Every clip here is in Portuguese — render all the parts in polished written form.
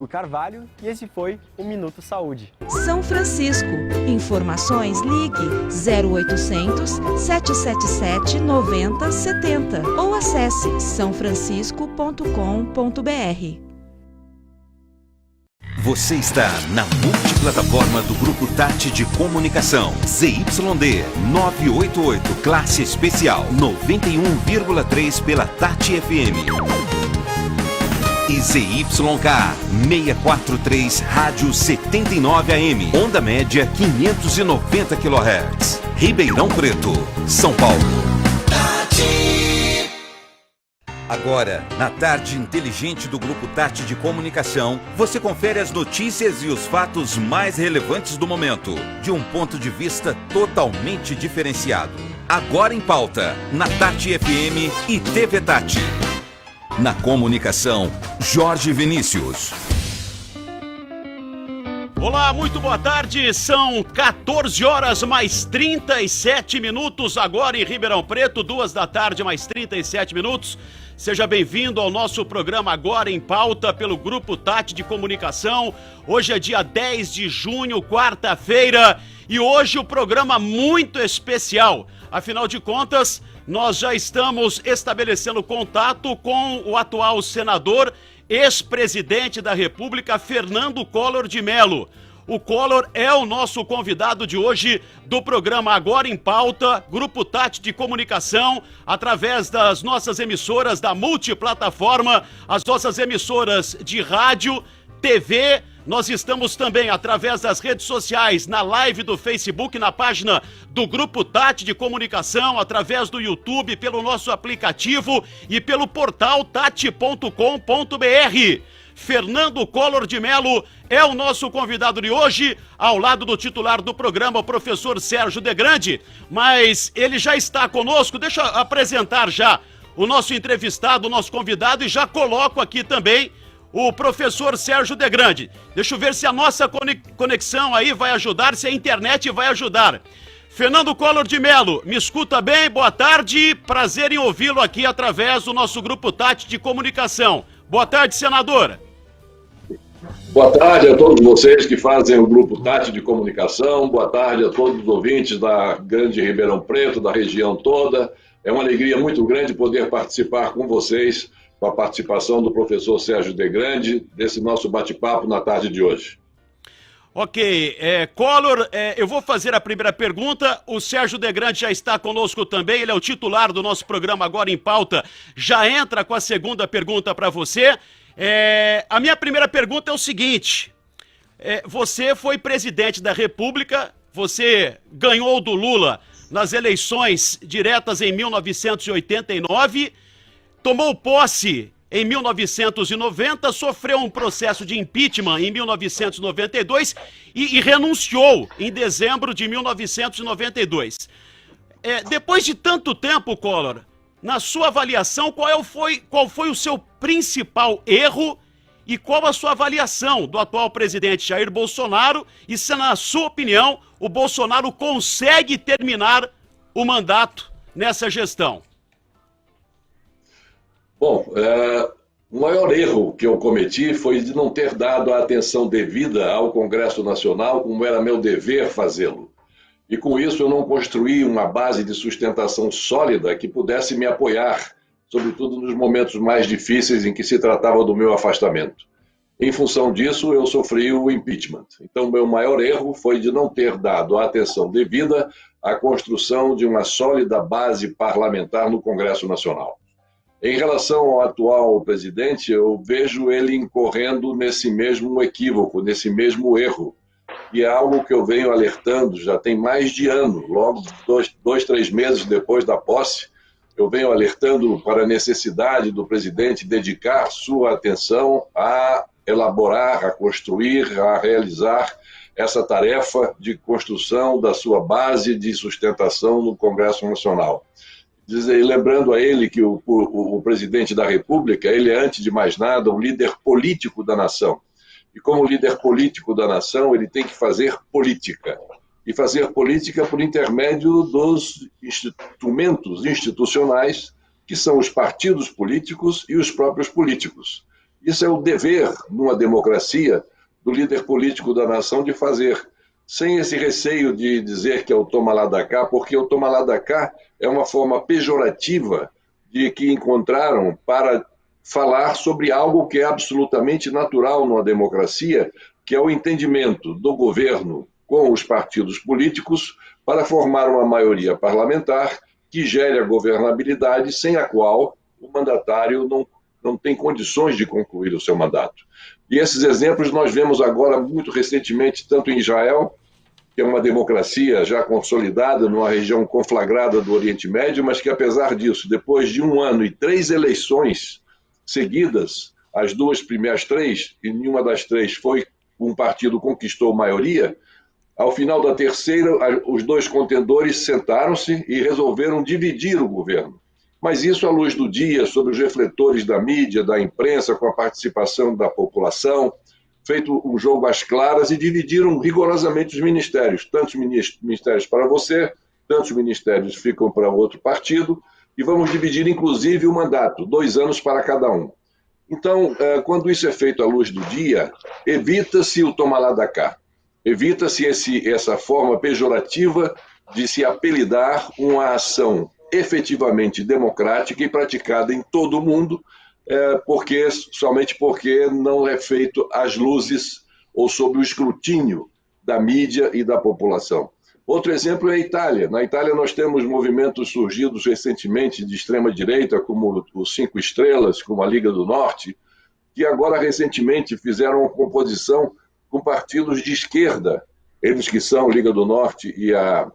Francisco Carvalho e esse foi o Minuto Saúde. São Francisco. Informações ligue 0800 777 9070 ou acesse sãofrancisco.com.br. Você está na multiplataforma do Grupo Tati de Comunicação. ZYD 988, classe especial 91,3 pela Tati FM. E ZYK 643, rádio 79 AM, onda média 590 kHz. Ribeirão Preto, São Paulo. Agora, na tarde inteligente do Grupo Tati de Comunicação, você confere as notícias e os fatos mais relevantes do momento, de um ponto de vista totalmente diferenciado. Agora em pauta, na Tati FM e TV Tati. Na comunicação, Jorge Vinícius. Olá, muito boa tarde, são 14 horas mais 37 minutos agora em Ribeirão Preto, 2 da tarde mais 37 minutos. Seja bem-vindo ao nosso programa Agora em Pauta pelo Grupo Tati de Comunicação. Hoje é dia 10 de junho, quarta-feira, e hoje o programa muito especial. Afinal de contas, nós já estamos estabelecendo contato com o atual senador, ex-presidente da República, Fernando Collor de Mello. O Collor é o nosso convidado de hoje do programa Agora em Pauta, Grupo Tati de Comunicação, através das nossas emissoras da multiplataforma, as nossas emissoras de rádio, TV. Nós estamos também através das redes sociais, na live do Facebook, na página do Grupo Tati de Comunicação, através do YouTube, pelo nosso aplicativo e pelo portal tati.com.br. Fernando Collor de Mello é o nosso convidado de hoje, ao lado do titular do programa, o professor Sérgio Degrande, mas ele já está conosco. Deixa eu apresentar já o nosso entrevistado, o nosso convidado, e já coloco aqui também o professor Sérgio Degrande. Deixa eu ver se a nossa conexão aí vai ajudar, se a internet vai ajudar. Fernando Collor de Mello, me escuta bem? Boa tarde, prazer em ouvi-lo aqui através do nosso Grupo Tati de Comunicação. Boa tarde, senador. Boa tarde a todos vocês que fazem o Grupo Tati de Comunicação, boa tarde a todos os ouvintes da grande Ribeirão Preto, da região toda. É uma alegria muito grande poder participar com vocês, com a participação do professor Sérgio Degrande, desse nosso bate-papo na tarde de hoje. Ok, Collor, eu vou fazer a primeira pergunta. O Sérgio Degrande já está conosco também, ele é o titular do nosso programa Agora em Pauta. Já entra com a segunda pergunta para você. A minha primeira pergunta é o seguinte: você foi presidente da República, você ganhou do Lula nas eleições diretas em 1989, tomou posse em 1990, sofreu um processo de impeachment em 1992 e renunciou em dezembro de 1992. Depois de tanto tempo, Collor, na sua avaliação, qual foi o seu principal erro e qual a sua avaliação do atual presidente Jair Bolsonaro e se, na sua opinião, o Bolsonaro consegue terminar o mandato nessa gestão? Bom, o maior erro que eu cometi foi de não ter dado a atenção devida ao Congresso Nacional, como era meu dever fazê-lo. E com isso eu não construí uma base de sustentação sólida que pudesse me apoiar, sobretudo nos momentos mais difíceis em que se tratava do meu afastamento. Em função disso, eu sofri o impeachment. Então, meu maior erro foi de não ter dado a atenção devida à construção de uma sólida base parlamentar no Congresso Nacional. Em relação ao atual presidente, eu vejo ele incorrendo nesse mesmo equívoco, nesse mesmo erro. E é algo que eu venho alertando já tem mais de ano, logo 2, 3 meses depois da posse, eu venho alertando para a necessidade do presidente dedicar sua atenção a elaborar, a construir, a realizar essa tarefa de construção da sua base de sustentação no Congresso Nacional. Lembrando a ele que o presidente da República, ele é, antes de mais nada, um líder político da nação. E como líder político da nação, ele tem que fazer política. E fazer política por intermédio dos instrumentos institucionais, que são os partidos políticos e os próprios políticos. Isso é o dever, numa democracia, do líder político da nação de fazer, sem esse receio de dizer que é o toma lá da cá, porque o toma lá da cá é uma forma pejorativa de que encontraram para falar sobre algo que é absolutamente natural numa democracia, que é o entendimento do governo com os partidos políticos para formar uma maioria parlamentar que gere a governabilidade, sem a qual o mandatário não tem condições de concluir o seu mandato. E esses exemplos nós vemos agora muito recentemente, tanto em Israel, que é uma democracia já consolidada numa região conflagrada do Oriente Médio, mas que, apesar disso, depois de 1 ano e 3 eleições seguidas, as primeiras 3, e nenhuma das 3 foi um partido conquistou maioria, ao final da terceira, os 2 contendores sentaram-se e resolveram dividir o governo. Mas isso à luz do dia, sob os refletores da mídia, da imprensa, com a participação da população, feito um jogo às claras e dividiram rigorosamente os ministérios. Tantos ministérios para você, tantos ministérios ficam para outro partido, e vamos dividir inclusive o mandato, 2 anos para cada um. Então, quando isso é feito à luz do dia, evita-se o toma lá da cá. Evita-se essa forma pejorativa de se apelidar uma ação efetivamente democrática e praticada em todo o mundo, somente porque não é feito às luzes ou sob o escrutínio da mídia e da população. Outro exemplo é a Itália. Na Itália nós temos movimentos surgidos recentemente de extrema-direita, como os 5 Estrelas, como a Liga do Norte, que agora recentemente fizeram uma composição com partidos de esquerda, eles que são Liga do Norte e a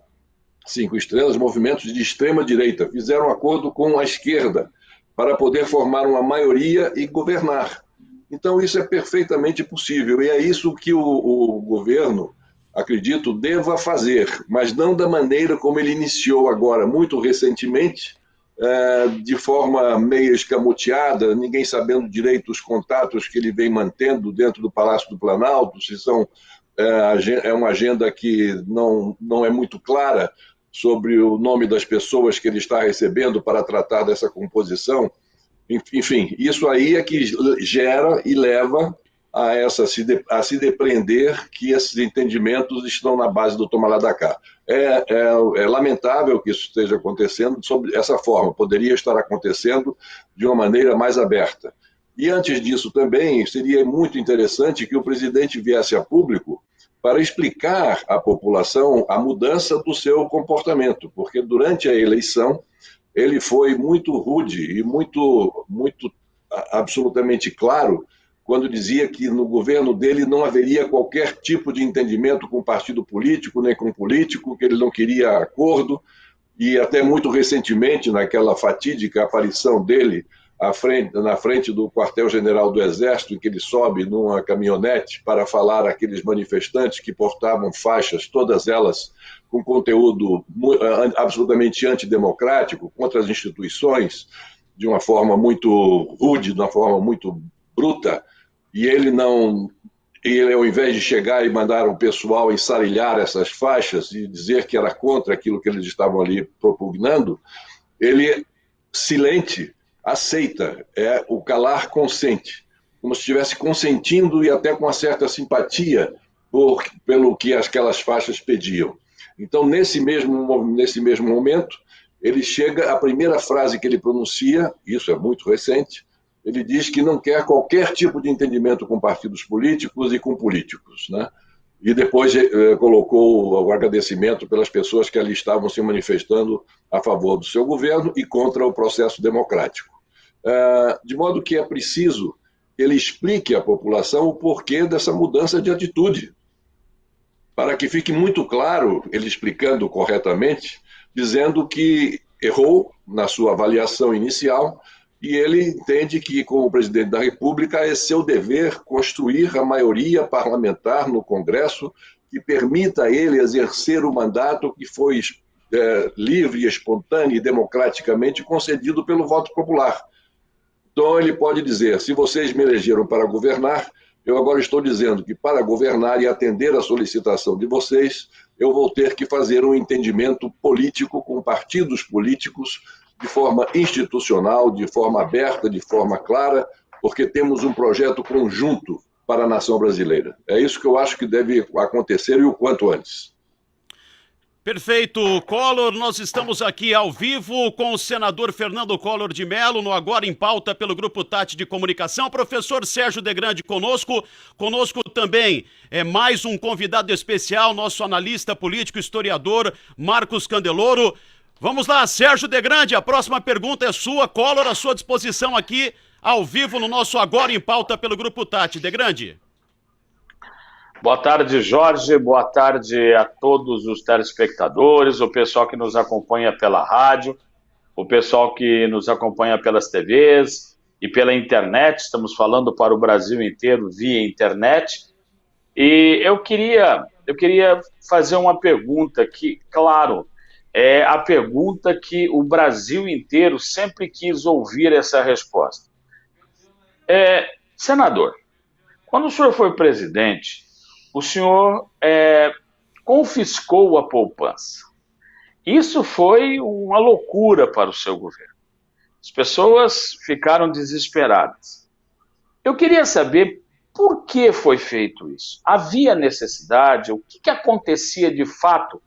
5 Estrelas, movimentos de extrema-direita, fizeram um acordo com a esquerda para poder formar uma maioria e governar. Então isso é perfeitamente possível, e é isso que o governo, acredito, deva fazer, mas não da maneira como ele iniciou agora, muito recentemente, de forma meio escamoteada, ninguém sabendo direito os contatos que ele vem mantendo dentro do Palácio do Planalto, se é uma agenda que não é muito clara sobre o nome das pessoas que ele está recebendo para tratar dessa composição. Enfim, isso aí é que gera e leva a se depreender que esses entendimentos estão na base do toma lá da cá. É lamentável que isso esteja acontecendo sobre essa forma, poderia estar acontecendo de uma maneira mais aberta. E antes disso também, seria muito interessante que o presidente viesse a público para explicar à população a mudança do seu comportamento, porque durante a eleição ele foi muito rude e muito absolutamente claro quando dizia que no governo dele não haveria qualquer tipo de entendimento com partido político, nem com político, que ele não queria acordo, e até muito recentemente, naquela fatídica aparição dele na frente do quartel-general do Exército, em que ele sobe numa caminhonete para falar àqueles manifestantes que portavam faixas, todas elas com conteúdo absolutamente antidemocrático, contra as instituições, de uma forma muito rude, de uma forma muito bruta, e ele, ao invés de chegar e mandar o pessoal ensarilhar essas faixas e dizer que era contra aquilo que eles estavam ali propugnando, ele, silente, aceita, o calar consente, como se estivesse consentindo e até com uma certa simpatia pelo que aquelas faixas pediam. Então, nesse mesmo momento, ele chega, a primeira frase que ele pronuncia, isso é muito recente, ele diz que não quer qualquer tipo de entendimento com partidos políticos e com políticos, né? E depois colocou o agradecimento pelas pessoas que ali estavam se manifestando a favor do seu governo e contra o processo democrático. De modo que é preciso que ele explique à população o porquê dessa mudança de atitude, para que fique muito claro, ele explicando corretamente, dizendo que errou na sua avaliação inicial, e ele entende que, como presidente da República, é seu dever construir a maioria parlamentar no Congresso que permita a ele exercer o mandato que foi livre, espontâneo e democraticamente concedido pelo voto popular. Então ele pode dizer, se vocês me elegeram para governar, eu agora estou dizendo que para governar e atender a solicitação de vocês, eu vou ter que fazer um entendimento político com partidos políticos de forma institucional, de forma aberta, de forma clara, porque temos um projeto conjunto para a nação brasileira. É isso que eu acho que deve acontecer e o quanto antes. Perfeito, Collor, nós estamos aqui ao vivo com o senador Fernando Collor de Mello, no Agora em Pauta pelo Grupo Tati de Comunicação. Professor Sérgio Degrande conosco também é mais um convidado especial, nosso analista político, historiador Marcos Candeloro. Vamos lá, Sérgio Degrande, a próxima pergunta é sua, Collor, à sua disposição aqui ao vivo no nosso Agora em Pauta pelo Grupo Tati. Degrande. Boa tarde, Jorge. Boa tarde a todos os telespectadores, o pessoal que nos acompanha pela rádio, o pessoal que nos acompanha pelas TVs e pela internet. Estamos falando para o Brasil inteiro via internet. E eu queria fazer uma pergunta que, claro, é a pergunta que o Brasil inteiro sempre quis ouvir essa resposta. Senador, quando o senhor foi presidente, o senhor confiscou a poupança. Isso foi uma loucura para o seu governo. As pessoas ficaram desesperadas. Eu queria saber por que foi feito isso. Havia necessidade? O que acontecia de fato?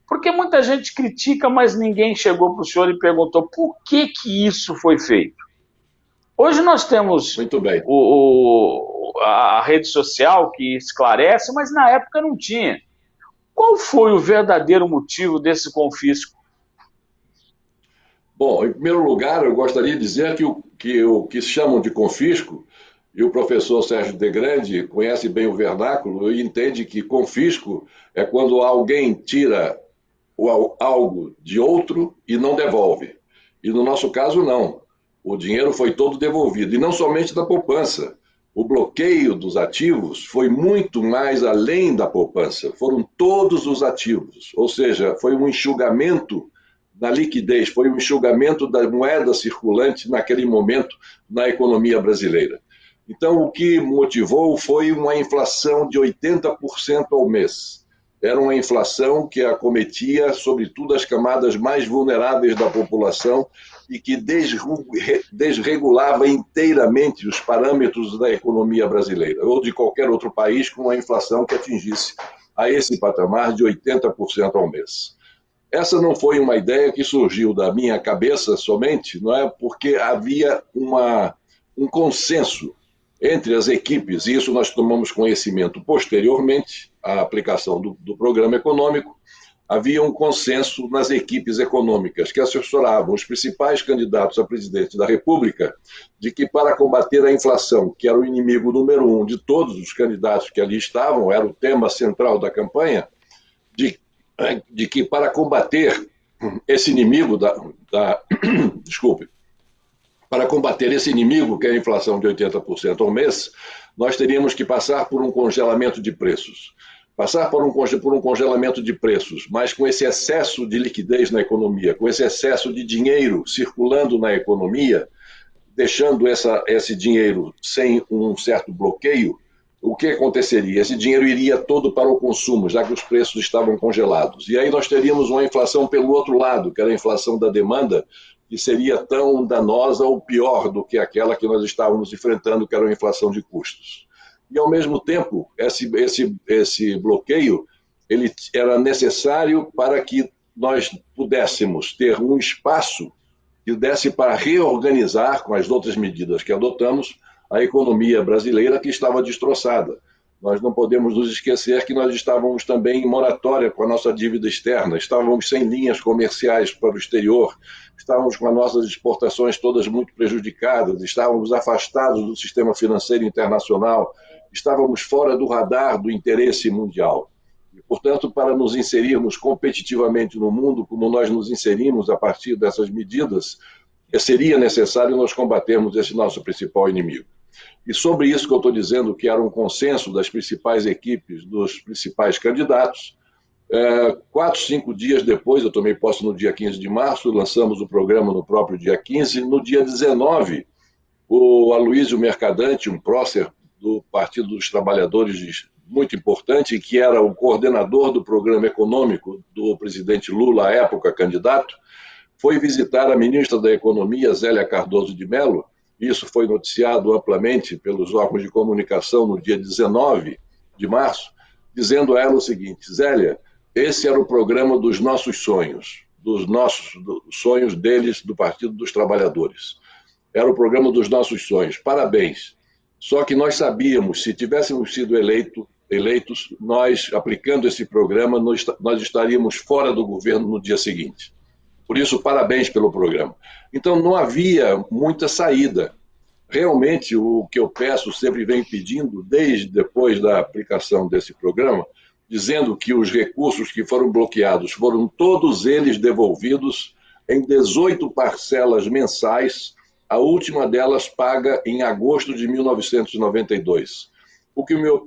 Porque muita gente critica, mas ninguém chegou para o senhor e perguntou por que isso foi feito. Hoje nós temos Muito bem. a rede social que esclarece, mas na época não tinha. Qual foi o verdadeiro motivo desse confisco? Bom, em primeiro lugar, eu gostaria de dizer que o que chamam de confisco, e o professor Sérgio Degrande conhece bem o vernáculo e entende que confisco é quando alguém tira algo de outro e não devolve. E no nosso caso, não. O dinheiro foi todo devolvido, e não somente da poupança. O bloqueio dos ativos foi muito mais além da poupança, foram todos os ativos, ou seja, foi um enxugamento da liquidez, foi um enxugamento da moeda circulante naquele momento na economia brasileira. Então, o que motivou foi uma inflação de 80% ao mês. Era uma inflação que acometia, sobretudo, as camadas mais vulneráveis da população e que desregulava inteiramente os parâmetros da economia brasileira ou de qualquer outro país com uma inflação que atingisse a esse patamar de 80% ao mês. Essa não foi uma ideia que surgiu da minha cabeça somente, não é? Porque havia um consenso entre as equipes, e isso nós tomamos conhecimento posteriormente à aplicação do programa econômico. Havia um consenso nas equipes econômicas que assessoravam os principais candidatos a presidente da República de que, para combater a inflação, que era o inimigo número 1 de todos os candidatos que ali estavam, era o tema central da campanha, de que para combater esse inimigo desculpe, para combater esse inimigo, que é a inflação de 80% ao mês, nós teríamos que passar por um congelamento de preços. Passar por um congelamento de preços, mas com esse excesso de liquidez na economia, com esse excesso de dinheiro circulando na economia, deixando esse dinheiro sem um certo bloqueio, o que aconteceria? Esse dinheiro iria todo para o consumo, já que os preços estavam congelados. E aí nós teríamos uma inflação pelo outro lado, que era a inflação da demanda, que seria tão danosa ou pior do que aquela que nós estávamos enfrentando, que era a inflação de custos. E, ao mesmo tempo, esse bloqueio ele era necessário para que nós pudéssemos ter um espaço que desse para reorganizar, com as outras medidas que adotamos, a economia brasileira, que estava destroçada. Nós não podemos nos esquecer que nós estávamos também em moratória com a nossa dívida externa, estávamos sem linhas comerciais para o exterior, estávamos com as nossas exportações todas muito prejudicadas, estávamos afastados do sistema financeiro internacional, estávamos fora do radar do interesse mundial. E, portanto, para nos inserirmos competitivamente no mundo, como nós nos inserimos a partir dessas medidas, seria necessário nós combatermos esse nosso principal inimigo. E sobre isso que eu estou dizendo, que era um consenso das principais equipes, dos principais candidatos, 4, 5 dias depois, eu tomei posse no dia 15 de março, lançamos o programa no próprio dia 15, no dia 19, o Aloysio Mercadante, um prócer do Partido dos Trabalhadores muito importante, que era o coordenador do programa econômico do presidente Lula, à época candidato, foi visitar a ministra da Economia, Zélia Cardoso de Mello, isso foi noticiado amplamente pelos órgãos de comunicação no dia 19 de março, dizendo a ela o seguinte: Zélia, esse era o programa dos nossos sonhos, dos sonhos deles, do Partido dos Trabalhadores. Era o programa dos nossos sonhos, parabéns. Só que nós sabíamos, se tivéssemos sido eleitos, nós, aplicando esse programa, nós estaríamos fora do governo no dia seguinte. Por isso, parabéns pelo programa. Então, não havia muita saída. Realmente, o que eu peço, sempre venho pedindo, desde depois da aplicação desse programa, dizendo que os recursos que foram bloqueados foram todos eles devolvidos em 18 parcelas mensais, a última delas paga em agosto de 1992. O que eu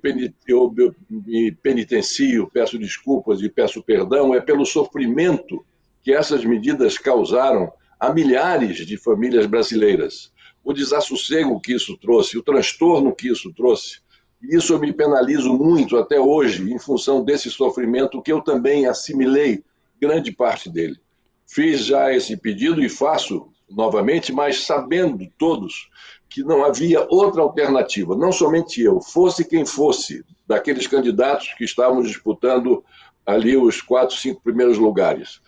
me penitencio, peço desculpas e peço perdão, é pelo sofrimento que essas medidas causaram a milhares de famílias brasileiras. O desassossego que isso trouxe, o transtorno que isso trouxe. E isso eu me penalizo muito até hoje, em função desse sofrimento que eu também assimilei grande parte dele. Fiz já esse pedido e faço novamente, mas sabendo todos que não havia outra alternativa, não somente eu, fosse quem fosse, daqueles candidatos que estávamos disputando ali os 4, 5 primeiros lugares.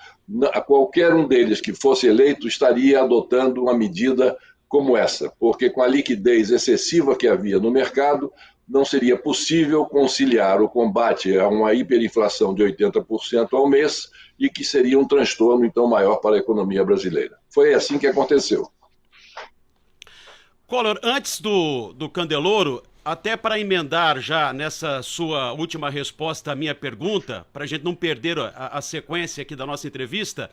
Qualquer um deles que fosse eleito estaria adotando uma medida como essa, porque com a liquidez excessiva que havia no mercado, não seria possível conciliar o combate a uma hiperinflação de 80% ao mês e que seria um transtorno, então, maior para a economia brasileira. Foi assim que aconteceu. Collor, antes do Candeloro, até para emendar já nessa sua última resposta à minha pergunta, para a gente não perder a sequência aqui da nossa entrevista,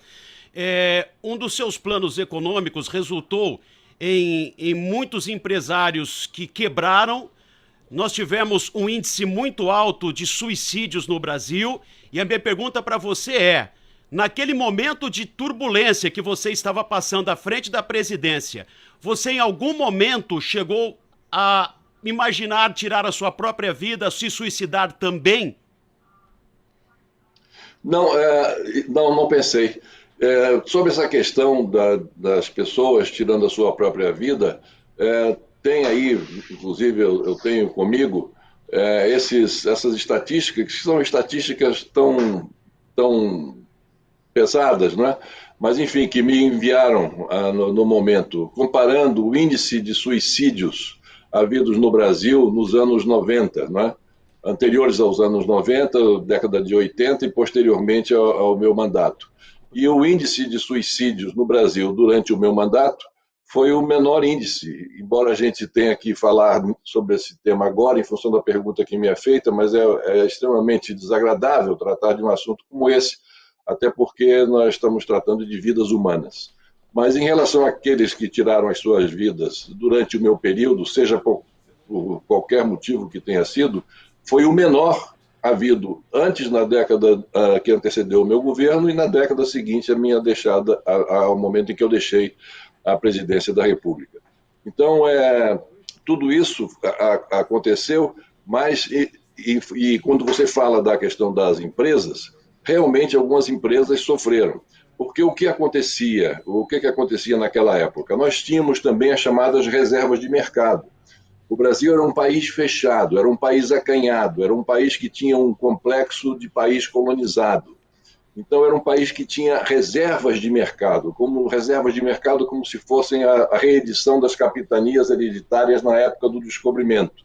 um dos seus planos econômicos resultou em muitos empresários que quebraram. Nós tivemos um índice muito alto de suicídios no Brasil e a minha pergunta para você é, naquele momento de turbulência que você estava passando à frente da presidência, você em algum momento chegou a imaginar tirar a sua própria vida, se suicidar também? Não pensei. Sobre essa questão das pessoas tirando a sua própria vida, tem aí, inclusive eu tenho comigo, essas estatísticas, que são estatísticas tão pesadas, não é? Mas, enfim, que me enviaram no momento, comparando o índice de suicídios havidos no Brasil nos anos 90, não é? Anteriores aos anos 90, década de 80 e posteriormente ao meu mandato. E o índice de suicídios no Brasil durante o meu mandato foi o menor índice, embora a gente tenha que falar sobre esse tema agora, em função da pergunta que me é feita, mas é extremamente desagradável tratar de um assunto como esse, até porque nós estamos tratando de vidas humanas. Mas em relação àqueles que tiraram as suas vidas durante o meu período, seja por qualquer motivo que tenha sido, foi o menor havido antes, na década que antecedeu o meu governo, e na década seguinte a minha deixada, ao momento em que eu deixei a presidência da República. Então, tudo isso aconteceu, mas e quando você fala da questão das empresas, realmente algumas empresas sofreram. Porque o que acontecia naquela época? Nós tínhamos também as chamadas reservas de mercado. O Brasil era um país fechado, era um país acanhado, era um país que tinha um complexo de país colonizado. Então, era um país que tinha reservas de mercado como se fossem a reedição das capitanias hereditárias na época do descobrimento.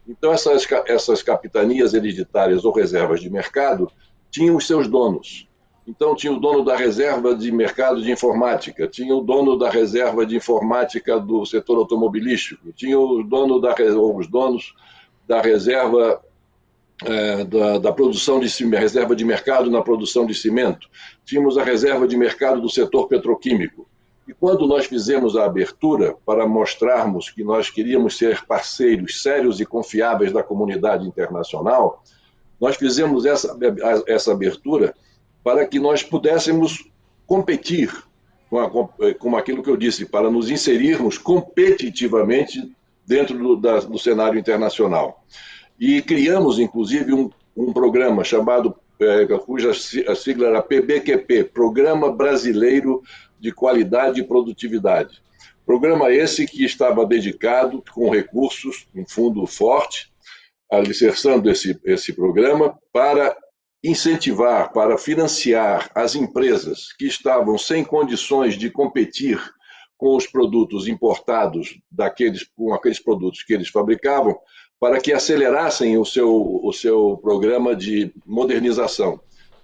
Então, essas capitanias hereditárias ou reservas de mercado tinham os seus donos. Então, tinha o dono da reserva de mercado de informática, tinha o dono da reserva de informática do setor automobilístico, tinha os donos da reserva da produção de cimento, reserva de mercado na produção de cimento, tínhamos a reserva de mercado do setor petroquímico. E quando nós fizemos a abertura para mostrarmos que nós queríamos ser parceiros sérios e confiáveis da comunidade internacional, nós fizemos essa abertura para que nós pudéssemos competir com aquilo que eu disse, para nos inserirmos competitivamente dentro do cenário internacional. E criamos, inclusive, um programa chamado, cuja sigla era PBQP, Programa Brasileiro de Qualidade e Produtividade. Programa esse que estava dedicado, com recursos, um fundo forte, alicerçando esse programa para incentivar, para financiar as empresas que estavam sem condições de competir com os produtos importados com aqueles produtos que eles fabricavam, para que acelerassem o seu programa de modernização.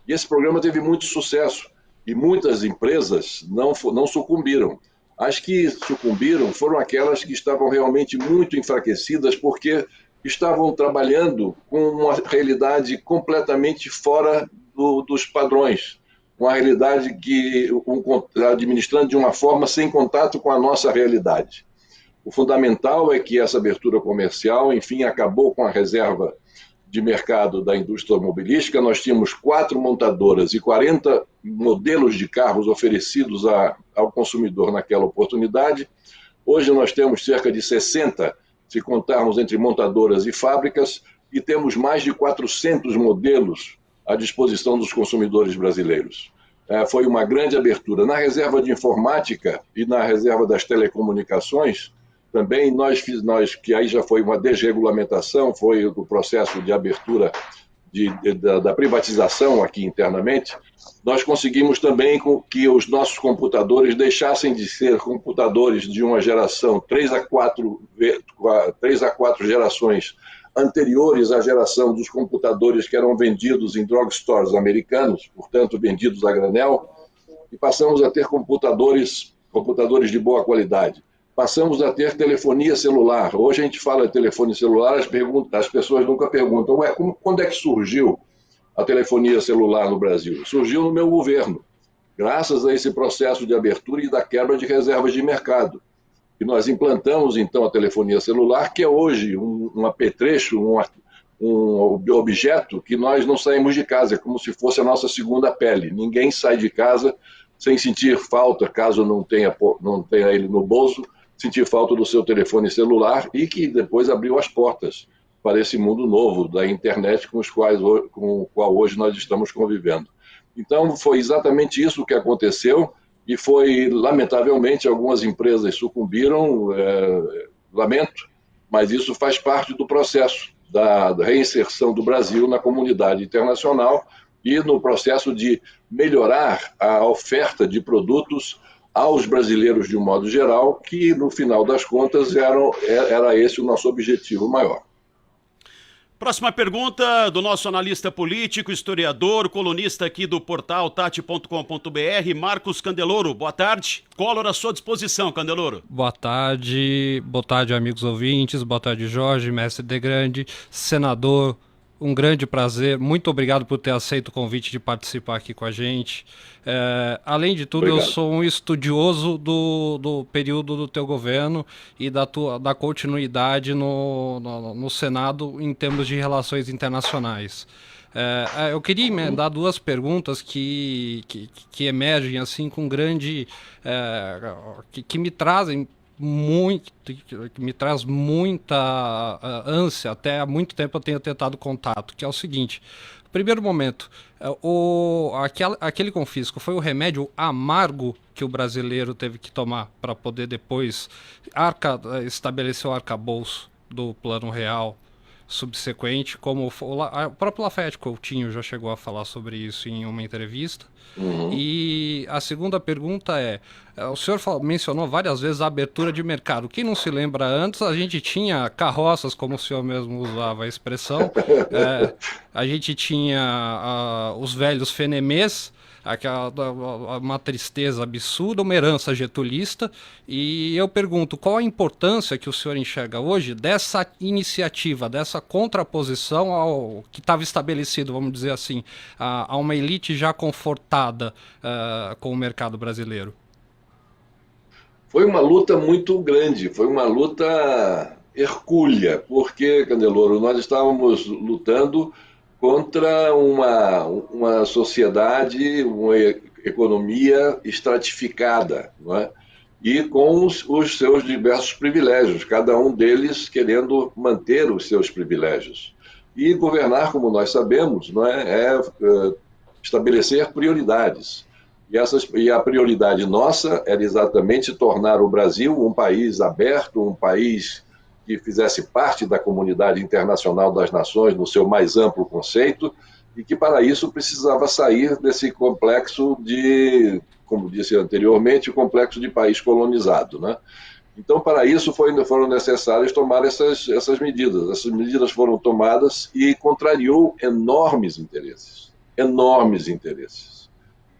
E esse programa teve muito sucesso e muitas empresas não sucumbiram. As que sucumbiram foram aquelas que estavam realmente muito enfraquecidas porque estavam trabalhando com uma realidade completamente fora dos padrões, uma realidade administrando de uma forma sem contato com a nossa realidade. O fundamental é que essa abertura comercial, enfim, acabou com a reserva de mercado da indústria automobilística. Nós tínhamos 4 montadoras e 40 modelos de carros oferecidos ao consumidor naquela oportunidade. Hoje nós temos cerca de 60, se contarmos entre montadoras e fábricas, e temos mais de 400 modelos à disposição dos consumidores brasileiros. Foi uma grande abertura. Na reserva de informática e na reserva das telecomunicações, também nós, que aí já foi uma desregulamentação, foi o processo de abertura da privatização aqui internamente, nós conseguimos também que os nossos computadores deixassem de ser computadores de uma geração 3 a 4 gerações anteriores à geração dos computadores que eram vendidos em drugstores americanos, portanto vendidos a granel, e passamos a ter computadores de boa qualidade. Passamos a ter telefonia celular. Hoje a gente fala de telefone celular, as pessoas nunca perguntam, quando é que surgiu a telefonia celular no Brasil? Surgiu no meu governo, graças a esse processo de abertura e da quebra de reservas de mercado. E nós implantamos, então, a telefonia celular, que é hoje um apetrecho, um objeto que nós não saímos de casa, é como se fosse a nossa segunda pele. Ninguém sai de casa sem sentir falta, caso não tenha ele no bolso, sentir falta do seu telefone celular, e que depois abriu as portas para esse mundo novo da internet com o qual hoje nós estamos convivendo. Então, foi exatamente isso que aconteceu, e lamentavelmente, algumas empresas sucumbiram, lamento, mas isso faz parte do processo da reinserção do Brasil na comunidade internacional e no processo de melhorar a oferta de produtos aos brasileiros de um modo geral, que no final das contas era esse o nosso objetivo maior. Próxima pergunta do nosso analista político, historiador, colunista aqui do portal tati.com.br, Marcos Candeloro. Boa tarde. Collor à sua disposição, Candeloro. Boa tarde, amigos ouvintes, boa tarde, Jorge, mestre de Grande, senador. Um grande prazer, muito obrigado por ter aceito o convite de participar aqui com a gente. Além de tudo, obrigado. Eu sou um estudioso do período do teu governo e da continuidade no Senado em termos de relações internacionais. Eu queria emendar 2 perguntas que emergem assim com grande... que me trazem muita ânsia. Até há muito tempo eu tenho tentado contato, que é o seguinte: primeiro momento, aquele confisco foi o remédio amargo que o brasileiro teve que tomar para poder depois estabelecer o arcabouço do Plano Real subsequente, como o próprio Lafayette Coutinho já chegou a falar sobre isso em uma entrevista. E a segunda pergunta o senhor mencionou várias vezes a abertura de mercado. Quem não se lembra, antes a gente tinha carroças, como o senhor mesmo usava a expressão, a gente tinha os velhos fenemês, uma tristeza absurda, uma herança getulista, e eu pergunto, qual a importância que o senhor enxerga hoje dessa iniciativa, dessa contraposição ao que estava estabelecido, vamos dizer assim, a uma elite já confortada com o mercado brasileiro? Foi uma luta muito grande, foi uma luta hercúlea, porque, Candeloro, nós estávamos lutando contra uma sociedade, uma economia estratificada, não é? E com os seus diversos privilégios, cada um deles querendo manter os seus privilégios. E governar, como nós sabemos, não é estabelecer prioridades. E a prioridade nossa era exatamente tornar o Brasil um país aberto, um país que fizesse parte da comunidade internacional das nações no seu mais amplo conceito, e que para isso precisava sair desse complexo de, como disse anteriormente, o complexo de país colonizado, né? Então, para isso foram necessárias tomar essas medidas. Essas medidas foram tomadas e contrariou enormes interesses. Enormes interesses.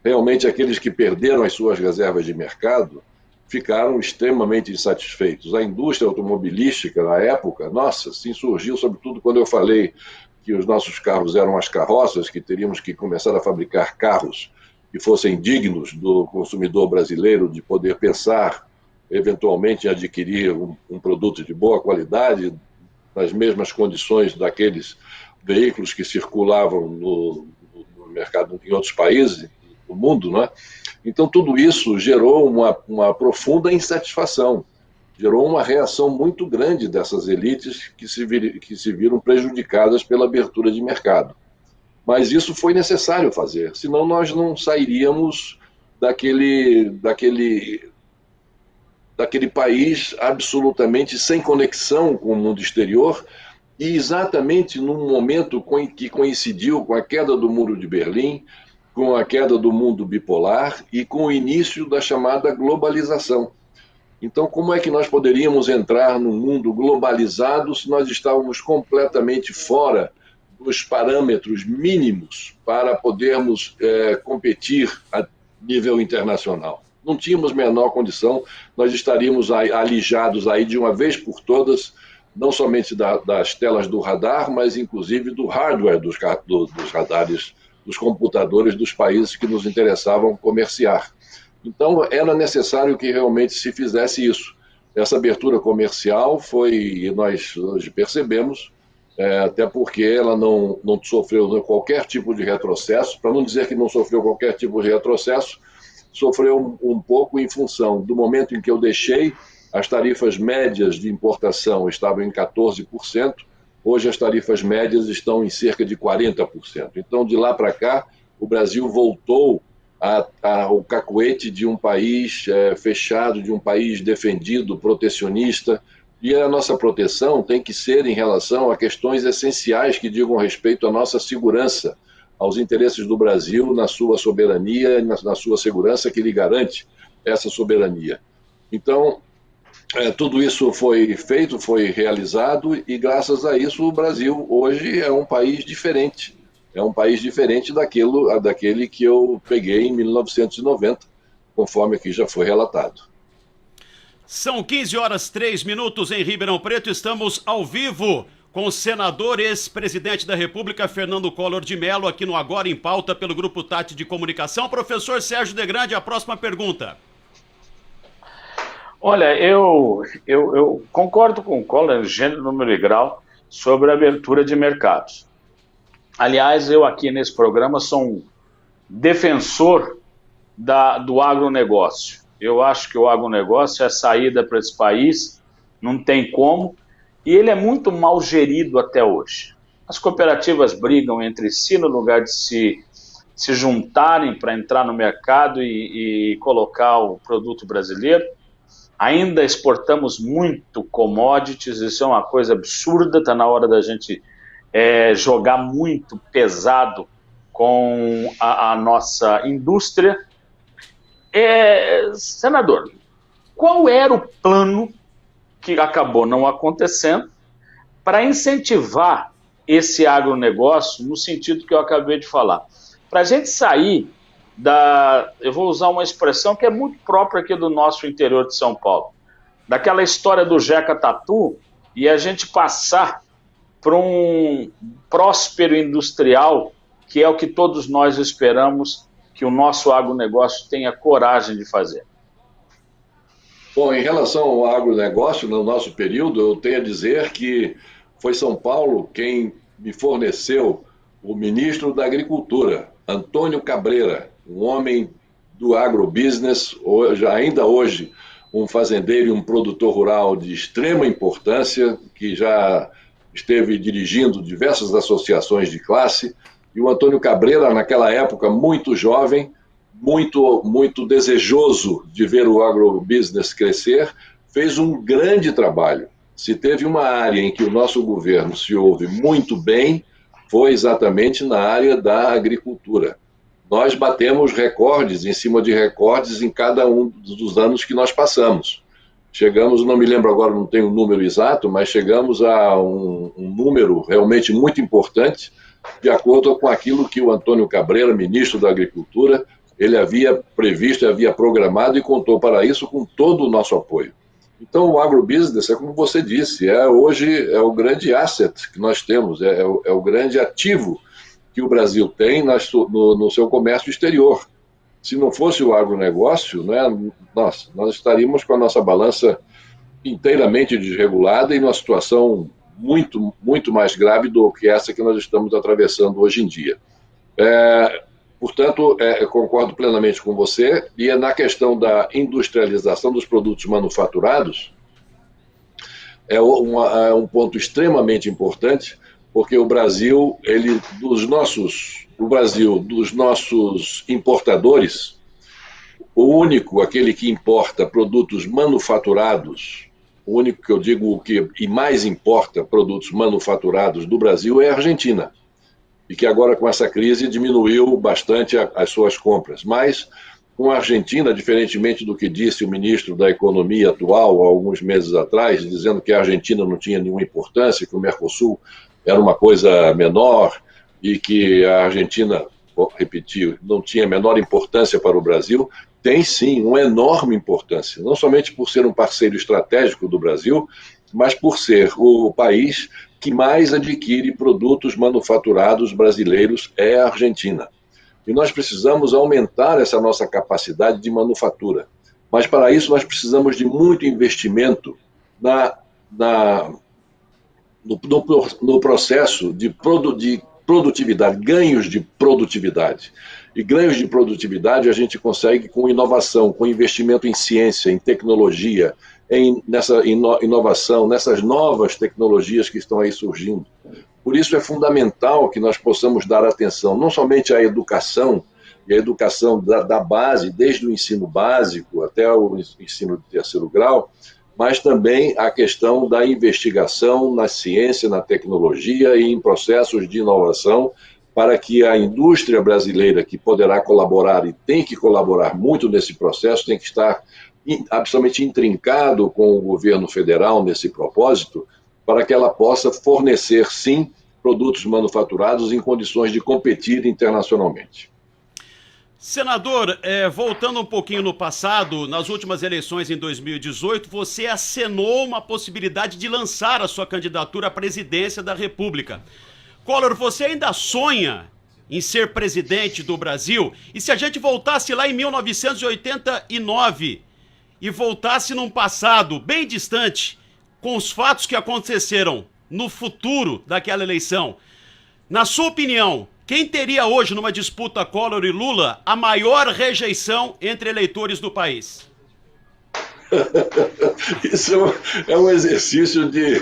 Realmente, aqueles que perderam as suas reservas de mercado ficaram extremamente insatisfeitos. A indústria automobilística, na época, nossa, se insurgiu, sobretudo quando eu falei que os nossos carros eram as carroças, que teríamos que começar a fabricar carros que fossem dignos do consumidor brasileiro, de poder pensar eventualmente em adquirir um produto de boa qualidade, nas mesmas condições daqueles veículos que circulavam no mercado em outros países do mundo, né? Então, tudo isso gerou uma profunda insatisfação, gerou uma reação muito grande dessas elites que se viram prejudicadas pela abertura de mercado. Mas isso foi necessário fazer, senão nós não sairíamos daquele país absolutamente sem conexão com o mundo exterior, e exatamente num momento que coincidiu com a queda do Muro de Berlim, com a queda do mundo bipolar e com o início da chamada globalização. Então, como é que nós poderíamos entrar num mundo globalizado se nós estávamos completamente fora dos parâmetros mínimos para podermos competir a nível internacional? Não tínhamos menor condição, nós estaríamos alijados aí de uma vez por todas, não somente das telas do radar, mas inclusive do hardware dos radares, dos computadores dos países que nos interessavam comerciar. Então, era necessário que realmente se fizesse isso. Essa abertura comercial foi, nós hoje percebemos, até porque ela não sofreu qualquer tipo de retrocesso, para não dizer que não sofreu qualquer tipo de retrocesso, sofreu um pouco em função do momento em que eu deixei, as tarifas médias de importação estavam em 14%, hoje as tarifas médias estão em cerca de 40%. Então, de lá para cá, o Brasil voltou ao cacoete de um país fechado, de um país defendido, protecionista, e a nossa proteção tem que ser em relação a questões essenciais que digam respeito à nossa segurança, aos interesses do Brasil, na sua soberania, na sua segurança que lhe garante essa soberania. Então, tudo isso foi feito, foi realizado, e graças a isso o Brasil hoje é um país diferente. É um país diferente daquele que eu peguei em 1990, conforme aqui já foi relatado. São 15h03 em Ribeirão Preto, estamos ao vivo com o senador ex-presidente da República, Fernando Collor de Mello, aqui no Agora em Pauta, pelo Grupo Tati de Comunicação. Professor Sérgio Degrande, a próxima pergunta. Olha, eu concordo com o Collor, gênero, número e grau, sobre a abertura de mercados. Aliás, eu aqui nesse programa sou um defensor do agronegócio. Eu acho que o agronegócio é a saída para esse país, não tem como, e ele é muito mal gerido até hoje. As cooperativas brigam entre si no lugar de se juntarem para entrar no mercado e colocar o produto brasileiro. Ainda exportamos muito commodities, isso é uma coisa absurda, está na hora da gente jogar muito pesado com a nossa indústria. Senador, qual era o plano que acabou não acontecendo para incentivar esse agronegócio no sentido que eu acabei de falar? Para a gente sair eu vou usar uma expressão que é muito própria aqui do nosso interior de São Paulo, daquela história do Jeca Tatu, e a gente passar para um próspero industrial, que é o que todos nós esperamos que o nosso agronegócio tenha coragem de fazer. Bom, em relação ao agronegócio, no nosso período, eu tenho a dizer que foi São Paulo quem me forneceu o ministro da Agricultura, Antônio Cabreira, um homem do agrobusiness, ainda hoje um fazendeiro e um produtor rural de extrema importância, que já esteve dirigindo diversas associações de classe, e o Antônio Cabreira, naquela época muito jovem, muito desejoso de ver o agrobusiness crescer, fez um grande trabalho. Se teve uma área em que o nosso governo se ouve muito bem, foi exatamente na área da agricultura. Nós batemos recordes em cima de recordes em cada um dos anos que nós passamos. Chegamos, não me lembro agora, não tenho o número exato, mas chegamos a um número realmente muito importante, de acordo com aquilo que o Antônio Cabreira, ministro da Agricultura, ele havia previsto, havia programado e contou para isso com todo o nosso apoio. Então, o agrobusiness, é como você disse, hoje é o grande asset que nós temos, é o grande ativo que o Brasil tem no seu comércio exterior. Se não fosse o agronegócio, né, nós estaríamos com a nossa balança inteiramente desregulada e numa situação muito mais grave do que essa que nós estamos atravessando hoje em dia. Portanto, eu concordo plenamente com você, e na questão da industrialização dos produtos manufaturados, é um ponto extremamente importante, porque o Brasil, dos nossos importadores, o único, aquele que importa produtos manufaturados, o único que eu digo e mais importa produtos manufaturados do Brasil é a Argentina. E que agora, com essa crise, diminuiu bastante as suas compras. Mas, com a Argentina, diferentemente do que disse o ministro da Economia atual, há alguns meses atrás, dizendo que a Argentina não tinha nenhuma importância, que o Mercosul era uma coisa menor e que a Argentina, vou repetir, não tinha a menor importância para o Brasil, tem sim uma enorme importância, não somente por ser um parceiro estratégico do Brasil, mas por ser o país que mais adquire produtos manufaturados brasileiros é a Argentina. E nós precisamos aumentar essa nossa capacidade de manufatura. Mas para isso nós precisamos de muito investimento no processo de produtividade, ganhos de produtividade. E ganhos de produtividade a gente consegue com inovação, com investimento em ciência, em tecnologia, nessa inovação, nessas novas tecnologias que estão aí surgindo. Por isso é fundamental que nós possamos dar atenção não somente à educação, e a educação da base, desde o ensino básico até o ensino de terceiro grau, mas também a questão da investigação na ciência, na tecnologia e em processos de inovação, para que a indústria brasileira, que poderá colaborar e tem que colaborar muito nesse processo, tem que estar absolutamente intrincado com o governo federal nesse propósito, para que ela possa fornecer, sim, produtos manufaturados em condições de competir internacionalmente. Senador, voltando um pouquinho no passado, nas últimas eleições em 2018, você acenou uma possibilidade de lançar a sua candidatura à presidência da República. Collor, você ainda sonha em ser presidente do Brasil? E se a gente voltasse lá em 1989 e voltasse num passado bem distante, com os fatos que aconteceram no futuro daquela eleição, na sua opinião, quem teria hoje, numa disputa Collor e Lula, a maior rejeição entre eleitores do país? Isso é um exercício de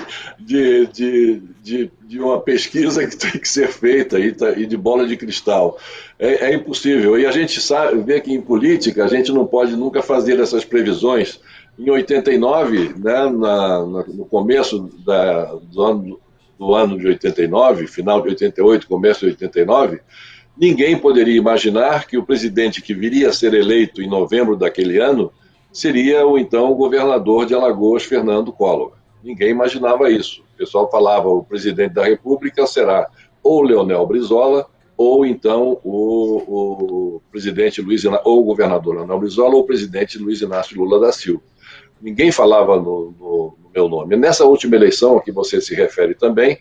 uma pesquisa que tem que ser feita e de bola de cristal. É impossível. E a gente vê que em política a gente não pode nunca fazer essas previsões. Em 89, né, no começo do ano de 89, final de 88, começo de 89, ninguém poderia imaginar que o presidente que viria a ser eleito em novembro daquele ano seria o então governador de Alagoas, Fernando Collor. Ninguém imaginava isso. O pessoal falava, o presidente da República será ou Leonel Brizola, ou então o presidente ou o governador Leonel Brizola, ou o presidente Luiz Inácio Lula da Silva. Ninguém falava no meu nome. Nessa última eleição a que você se refere também,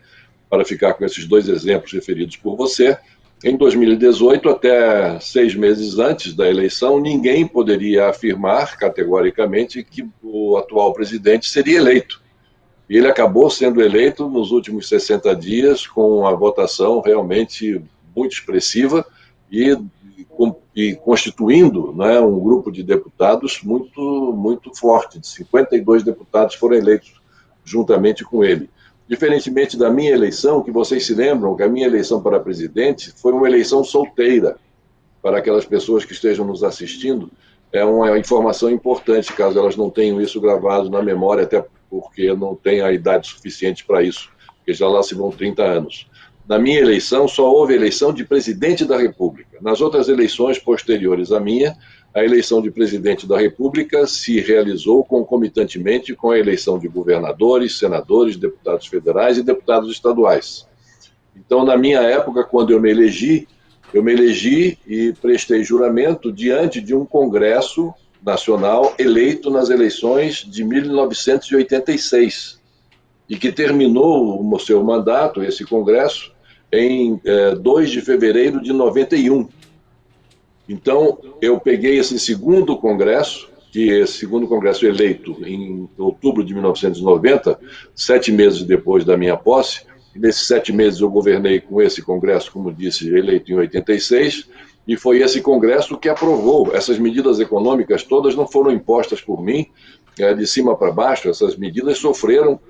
para ficar com esses dois exemplos referidos por você, em 2018, até 6 meses antes da eleição, ninguém poderia afirmar categoricamente que o atual presidente seria eleito. E ele acabou sendo eleito nos últimos 60 dias com uma votação realmente muito expressiva e constituindo, né, um grupo de deputados muito forte. De 52 deputados foram eleitos juntamente com ele. Diferentemente da minha eleição, que vocês se lembram que a minha eleição para presidente foi uma eleição solteira. para aquelas pessoas que estejam nos assistindo, é uma informação importante, caso elas não tenham isso gravado na memória, até porque não tem a idade suficiente para isso, porque já lá se vão 30 anos. Na minha eleição, só houve eleição de presidente da República. Nas outras eleições posteriores à minha, a eleição de presidente da República se realizou concomitantemente com a eleição de governadores, senadores, deputados federais e deputados estaduais. Então, na minha época, quando eu me elegi e prestei juramento diante de um Congresso Nacional eleito nas eleições de 1986 e que terminou o seu mandato, esse Congresso, em 2 de fevereiro de 91. Então, eu peguei esse segundo Congresso, eleito em outubro de 1990, 7 meses depois da minha posse. E nesses 7 meses eu governei com esse Congresso, como disse, eleito em 86, e foi esse Congresso que aprovou. Essas medidas econômicas todas não foram impostas por mim, de cima para baixo. Essas medidas sofreram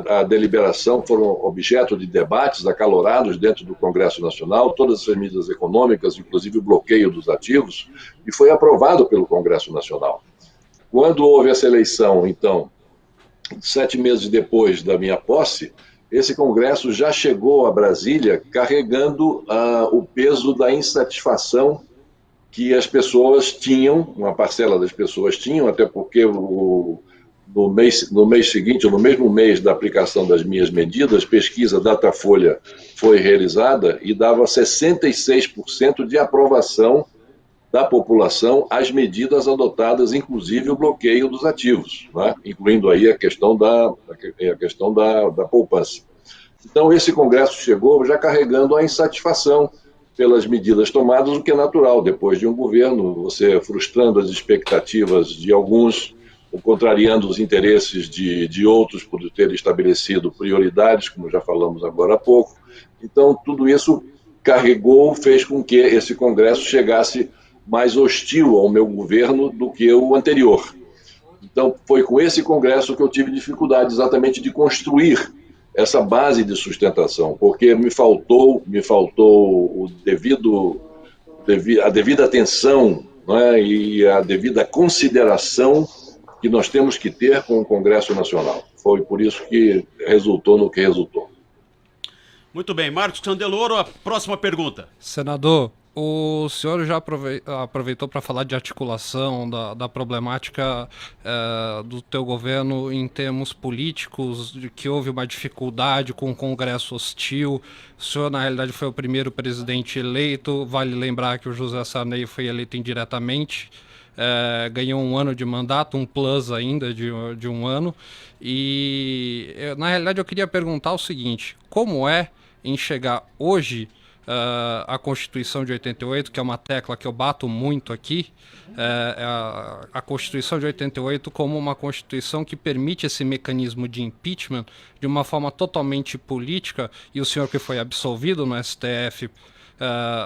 a deliberação, foram objeto de debates acalorados dentro do Congresso Nacional, todas essas medidas econômicas, inclusive o bloqueio dos ativos, e foi aprovado pelo Congresso Nacional. Quando houve essa eleição, então, 7 meses depois da minha posse, esse Congresso já chegou a Brasília carregando o peso da insatisfação que as pessoas tinham, uma parcela das pessoas tinham, até porque no mês seguinte, ou no mesmo mês da aplicação das minhas medidas, pesquisa Datafolha foi realizada e dava 66% de aprovação da população às medidas adotadas, inclusive o bloqueio dos ativos, né? Incluindo aí a questão da poupança. Então, esse Congresso chegou já carregando a insatisfação pelas medidas tomadas, o que é natural, depois de um governo, você frustrando as expectativas de alguns, ou contrariando os interesses de outros por ter estabelecido prioridades, como já falamos agora há pouco. Então, tudo isso carregou, fez com que esse Congresso chegasse mais hostil ao meu governo do que o anterior. Então, foi com esse Congresso que eu tive dificuldade exatamente de construir essa base de sustentação, porque me faltou a devida atenção, né, e a devida consideração que nós temos que ter com o Congresso Nacional. Foi por isso que resultou no que resultou. Muito bem, Marcos Candeloro, a próxima pergunta. Senador, o senhor já aproveitou para falar de articulação da problemática do teu governo em termos políticos, de que houve uma dificuldade com o Congresso hostil. O senhor, na realidade, foi o primeiro presidente eleito. Vale lembrar que o José Sarney foi eleito indiretamente. Ganhou 1 ano de mandato, um plus ainda de 1 ano. E, na realidade, eu queria perguntar o seguinte: como é enxergar hoje a Constituição de 88, que é uma tecla que eu bato muito aqui, a Constituição de 88 como uma Constituição que permite esse mecanismo de impeachment de uma forma totalmente política, e o senhor que foi absolvido no STF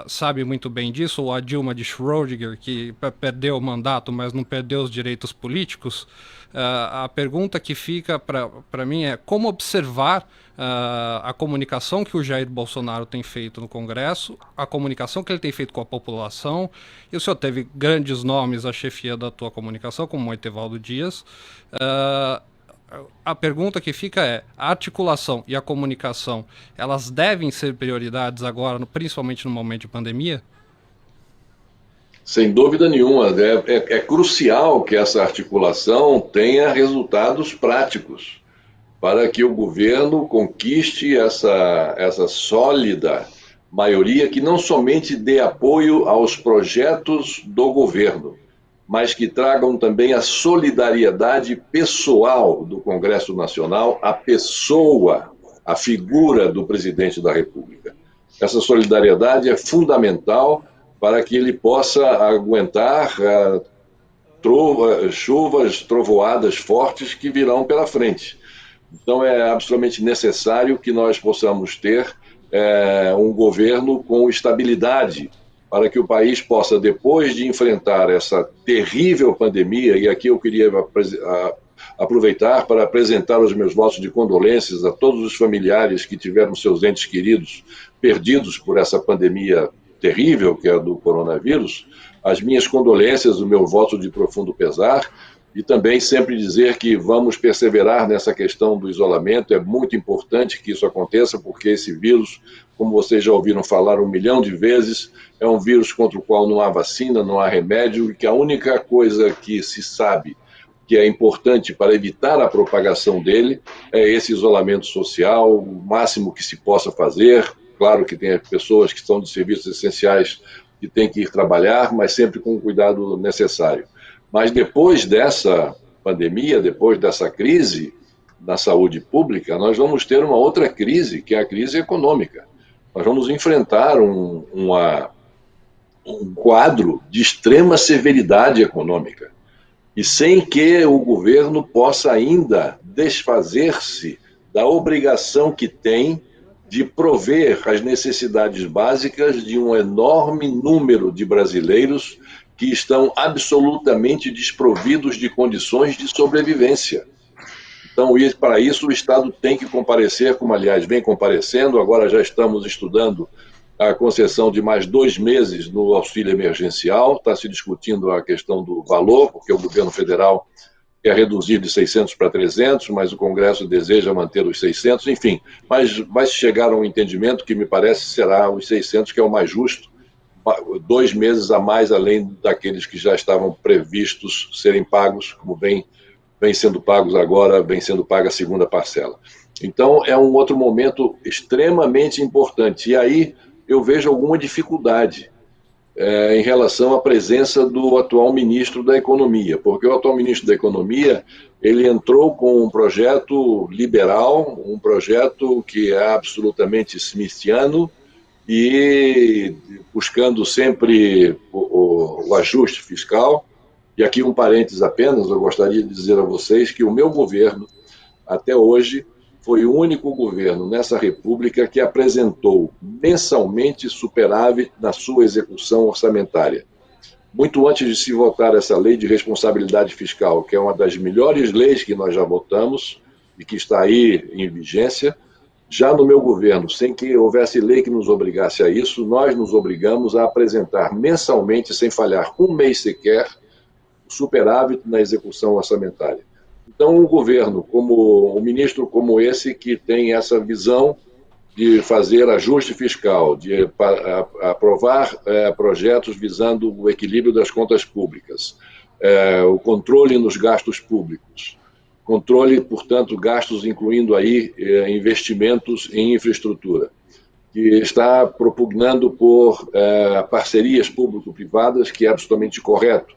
sabe muito bem disso, ou a Dilma de Schrödinger, que perdeu o mandato, mas não perdeu os direitos políticos. A pergunta que fica para mim é como observar a comunicação que o Jair Bolsonaro tem feito no Congresso, a comunicação que ele tem feito com a população, e o senhor teve grandes nomes à chefia da tua comunicação, como o Etevaldo Dias. A pergunta que fica é: a articulação e a comunicação, elas devem ser prioridades agora, principalmente no momento de pandemia? Sem dúvida nenhuma. É crucial que essa articulação tenha resultados práticos para que o governo conquiste essa sólida maioria que não somente dê apoio aos projetos do governo, mas que tragam também a solidariedade pessoal do Congresso Nacional, a pessoa, a figura do presidente da República. Essa solidariedade é fundamental para que ele possa aguentar chuvas, trovoadas fortes que virão pela frente. Então é absolutamente necessário que nós possamos ter um governo com estabilidade, para que o país possa, depois de enfrentar essa terrível pandemia, e aqui eu queria aproveitar para apresentar os meus votos de condolências a todos os familiares que tiveram seus entes queridos perdidos por essa pandemia terrível, que é a do coronavírus, as minhas condolências, o meu voto de profundo pesar, e também sempre dizer que vamos perseverar nessa questão do isolamento. É muito importante que isso aconteça, porque esse vírus, como vocês já ouviram falar 1 milhão de vezes, é um vírus contra o qual não há vacina, não há remédio, e que a única coisa que se sabe que é importante para evitar a propagação dele é esse isolamento social, o máximo que se possa fazer. Claro que tem pessoas que são de serviços essenciais que têm que ir trabalhar, mas sempre com o cuidado necessário. Mas depois dessa pandemia, depois dessa crise na saúde pública, nós vamos ter uma outra crise, que é a crise econômica. Nós vamos enfrentar um quadro de extrema severidade econômica, e sem que o governo possa ainda desfazer-se da obrigação que tem de prover as necessidades básicas de um enorme número de brasileiros que estão absolutamente desprovidos de condições de sobrevivência. Então, para isso, o Estado tem que comparecer, como, aliás, vem comparecendo. Agora já estamos estudando a concessão de mais 2 meses no auxílio emergencial. Está se discutindo a questão do valor, porque o governo federal quer reduzir de 600 para 300, mas o Congresso deseja manter os 600, enfim. Mas vai chegar a um entendimento que me parece será os 600, que é o mais justo, 2 meses a mais, além daqueles que já estavam previstos serem pagos, como vem sendo pagos agora, vem sendo paga a segunda parcela. Então, é um outro momento extremamente importante. E aí eu vejo alguma dificuldade em relação à presença do atual ministro da Economia, porque o atual ministro da Economia, ele entrou com um projeto liberal, um projeto que é absolutamente smithiano, e buscando sempre o ajuste fiscal. E aqui um parênteses apenas, eu gostaria de dizer a vocês que o meu governo, até hoje, foi o único governo nessa república que apresentou mensalmente superávit na sua execução orçamentária. Muito antes de se votar essa lei de responsabilidade fiscal, que é uma das melhores leis que nós já votamos e que está aí em vigência, já no meu governo, sem que houvesse lei que nos obrigasse a isso, nós nos obrigamos a apresentar mensalmente, sem falhar um mês sequer, o superávit na execução orçamentária. Então, um governo, como um ministro como esse, que tem essa visão de fazer ajuste fiscal, de aprovar projetos visando o equilíbrio das contas públicas, o controle nos gastos públicos, controle, portanto, gastos incluindo aí investimentos em infraestrutura, que está propugnando por parcerias público-privadas, que é absolutamente correto,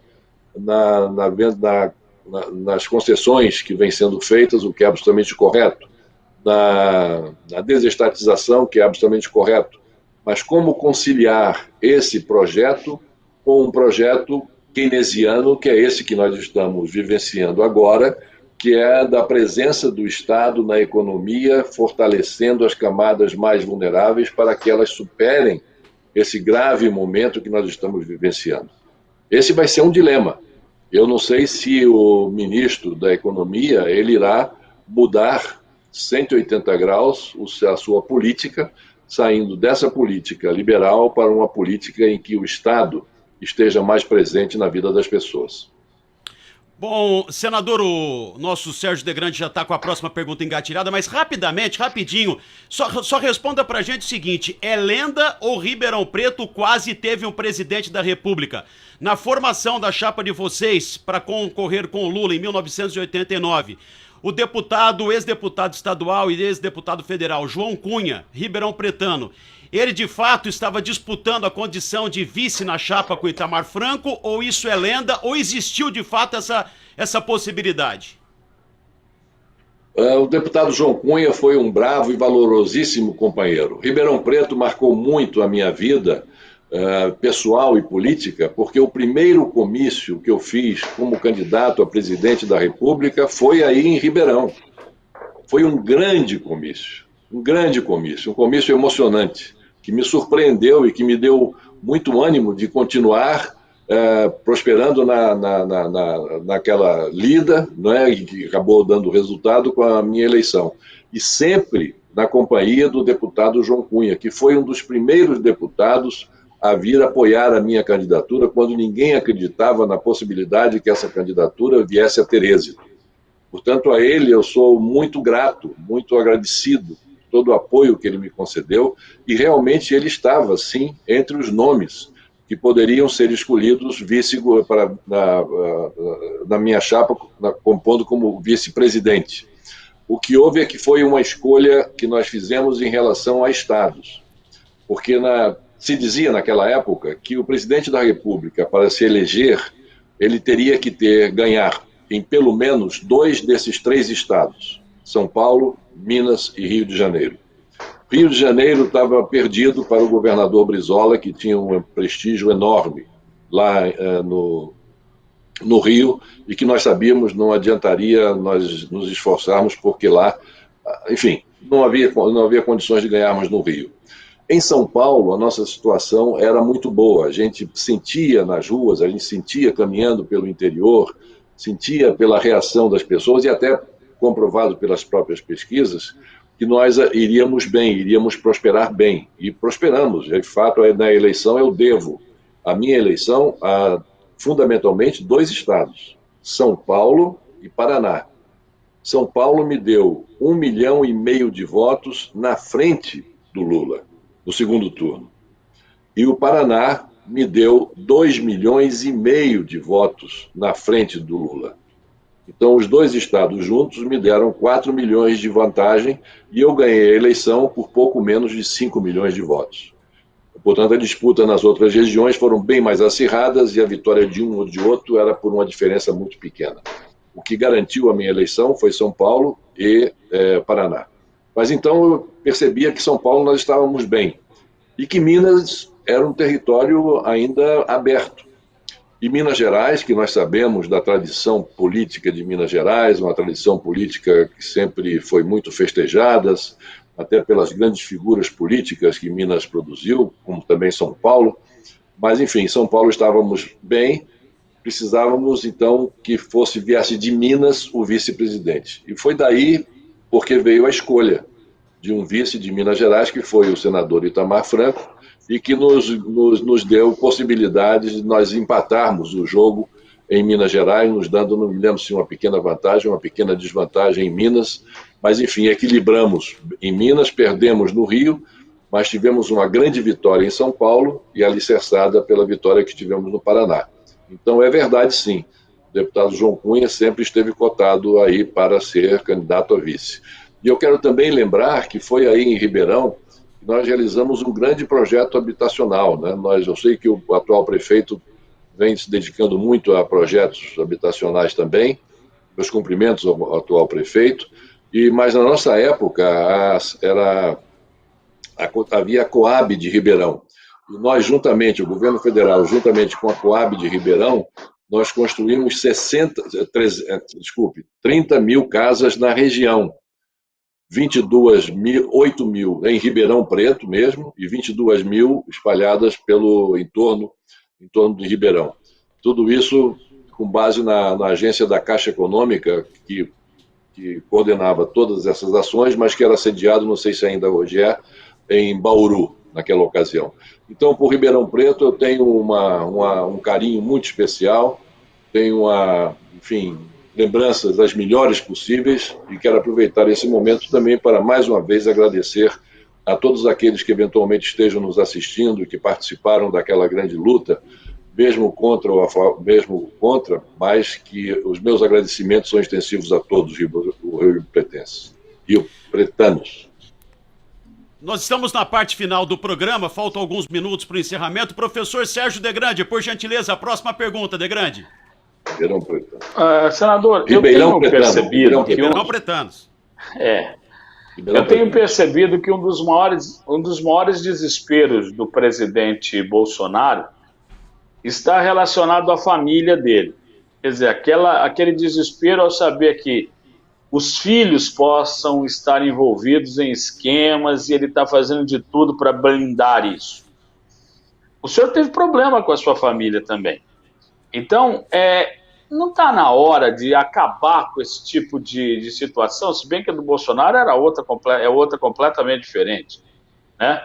nas concessões que vêm sendo feitas, o que é absolutamente correto, na desestatização, que é absolutamente correto. Mas como conciliar esse projeto com um projeto keynesiano, que é esse que nós estamos vivenciando agora, que é da presença do Estado na economia, fortalecendo as camadas mais vulneráveis para que elas superem esse grave momento que nós estamos vivenciando. Esse vai ser um dilema. Eu não sei se o ministro da Economia ele irá mudar 180 graus a sua política, saindo dessa política liberal para uma política em que o Estado esteja mais presente na vida das pessoas. Bom, senador, o nosso Sérgio Degrande já está com a próxima pergunta engatilhada, mas rapidinho, só responda pra gente o seguinte: é lenda ou Ribeirão Preto quase teve um presidente da República? Na formação da chapa de vocês para concorrer com o Lula em 1989, o ex-deputado estadual e ex-deputado federal João Cunha, ribeirão pretano, ele de fato estava disputando a condição de vice na chapa com Itamar Franco, ou isso é lenda, ou existiu de fato essa possibilidade? O deputado João Cunha foi um bravo e valorosíssimo companheiro. Ribeirão Preto marcou muito a minha vida pessoal e política, porque o primeiro comício que eu fiz como candidato a presidente da República foi aí em Ribeirão. Foi um grande comício, um comício emocionante, que me surpreendeu e que me deu muito ânimo de continuar prosperando naquela lida, né, e que acabou dando resultado com a minha eleição. E sempre na companhia do deputado João Cunha, que foi um dos primeiros deputados a vir apoiar a minha candidatura quando ninguém acreditava na possibilidade que essa candidatura viesse a ter êxito. Portanto, a ele eu sou muito grato, muito agradecido por todo o apoio que ele me concedeu, e realmente ele estava, sim, entre os nomes que poderiam ser escolhidos na minha chapa, compondo como vice-presidente. O que houve é que foi uma escolha que nós fizemos em relação a estados, porque se dizia naquela época que o presidente da República, para se eleger, ele teria que ganhar em pelo menos 2 desses 3 estados, São Paulo, Minas e Rio de Janeiro. Rio de Janeiro estava perdido para o governador Brizola, que tinha um prestígio enorme lá no Rio, e que nós sabíamos não adiantaria nós nos esforçarmos, porque lá, enfim, não havia condições de ganharmos no Rio. Em São Paulo, a nossa situação era muito boa, a gente sentia nas ruas, a gente sentia caminhando pelo interior, sentia pela reação das pessoas, e até comprovado pelas próprias pesquisas, que nós iríamos bem, iríamos prosperar bem, e prosperamos. De fato, na eleição eu devo a minha eleição a, fundamentalmente, 2 estados, São Paulo e Paraná. São Paulo me deu 1,5 milhão de votos na frente do Lula, no segundo turno. E o Paraná me deu 2,5 milhões de votos na frente do Lula. Então, os 2 estados juntos me deram 4 milhões de vantagem, e eu ganhei a eleição por pouco menos de 5 milhões de votos. Portanto, a disputa nas outras regiões foram bem mais acirradas, e a vitória de um ou de outro era por uma diferença muito pequena. O que garantiu a minha eleição foi São Paulo e Paraná. Mas então eu percebia que São Paulo nós estávamos bem, e que Minas era um território ainda aberto. E Minas Gerais, que nós sabemos da tradição política de Minas Gerais, uma tradição política que sempre foi muito festejada, até pelas grandes figuras políticas que Minas produziu, como também São Paulo. Mas, enfim, São Paulo estávamos bem, precisávamos, então, que viesse de Minas o vice-presidente. E foi daí porque veio a escolha de um vice de Minas Gerais, que foi o senador Itamar Franco, e que nos deu possibilidade de nós empatarmos o jogo em Minas Gerais, nos dando, não me lembro se uma pequena vantagem, uma pequena desvantagem em Minas, mas enfim, equilibramos em Minas, perdemos no Rio, mas tivemos uma grande vitória em São Paulo e alicerçada pela vitória que tivemos no Paraná. Então é verdade, sim, o deputado João Cunha sempre esteve cotado aí para ser candidato a vice. E eu quero também lembrar que foi aí em Ribeirão que nós realizamos um grande projeto habitacional, né? Eu sei que o atual prefeito vem se dedicando muito a projetos habitacionais também, meus cumprimentos ao atual prefeito, mas na nossa época havia a Coab de Ribeirão, e nós juntamente, o governo federal, juntamente com a Coab de Ribeirão, nós construímos 30 mil casas na região, 8 mil em Ribeirão Preto mesmo, e 22 mil espalhadas pelo entorno de Ribeirão. Tudo isso com base na agência da Caixa Econômica, que coordenava todas essas ações, mas que era sediado, não sei se ainda hoje em Bauru, naquela ocasião. Então, por Ribeirão Preto, eu tenho um carinho muito especial, tenho enfim, lembranças das melhores possíveis, e quero aproveitar esse momento também para, mais uma vez, agradecer a todos aqueles que eventualmente estejam nos assistindo e que participaram daquela grande luta, mesmo contra, mas que os meus agradecimentos são extensivos a todos os rio-pretanos. Nós estamos na parte final do programa, faltam alguns minutos para o encerramento. Professor Sérgio Degrande, por gentileza, a próxima pergunta, Degrande. Ribeirão Preto. Senador, Ribeirão eu tenho percebido que Ribeirão Pretanos. Eu tenho percebido que um dos maiores desesperos do presidente Bolsonaro está relacionado à família dele. Quer dizer, aquele desespero ao saber que os filhos possam estar envolvidos em esquemas, e ele está fazendo de tudo para blindar isso. O senhor teve problema com a sua família também. Então, não está na hora de acabar com esse tipo de situação, se bem que a do Bolsonaro é outra completamente diferente, né?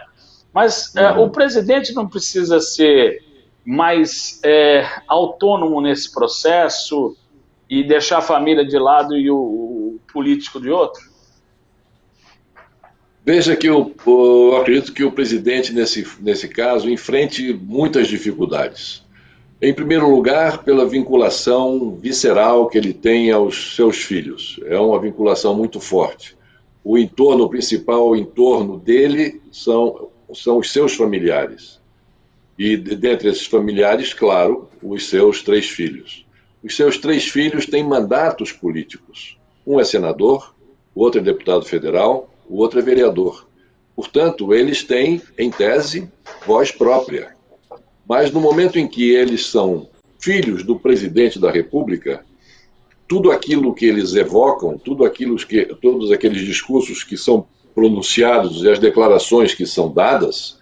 Mas o presidente não precisa ser mais autônomo nesse processo e deixar a família de lado e o político de outro? Veja que eu acredito que o presidente, nesse caso, enfrente muitas dificuldades. Em primeiro lugar, pela vinculação visceral que ele tem aos seus filhos. É uma vinculação muito forte. O principal entorno dele são os seus familiares. E dentre esses familiares, claro, os seus 3 filhos. Os seus 3 filhos têm mandatos políticos. Um é senador, o outro é deputado federal, o outro é vereador. Portanto, eles têm, em tese, voz própria. Mas no momento em que eles são filhos do presidente da República, tudo aquilo que eles evocam, todos aqueles discursos que são pronunciados e as declarações que são dadas,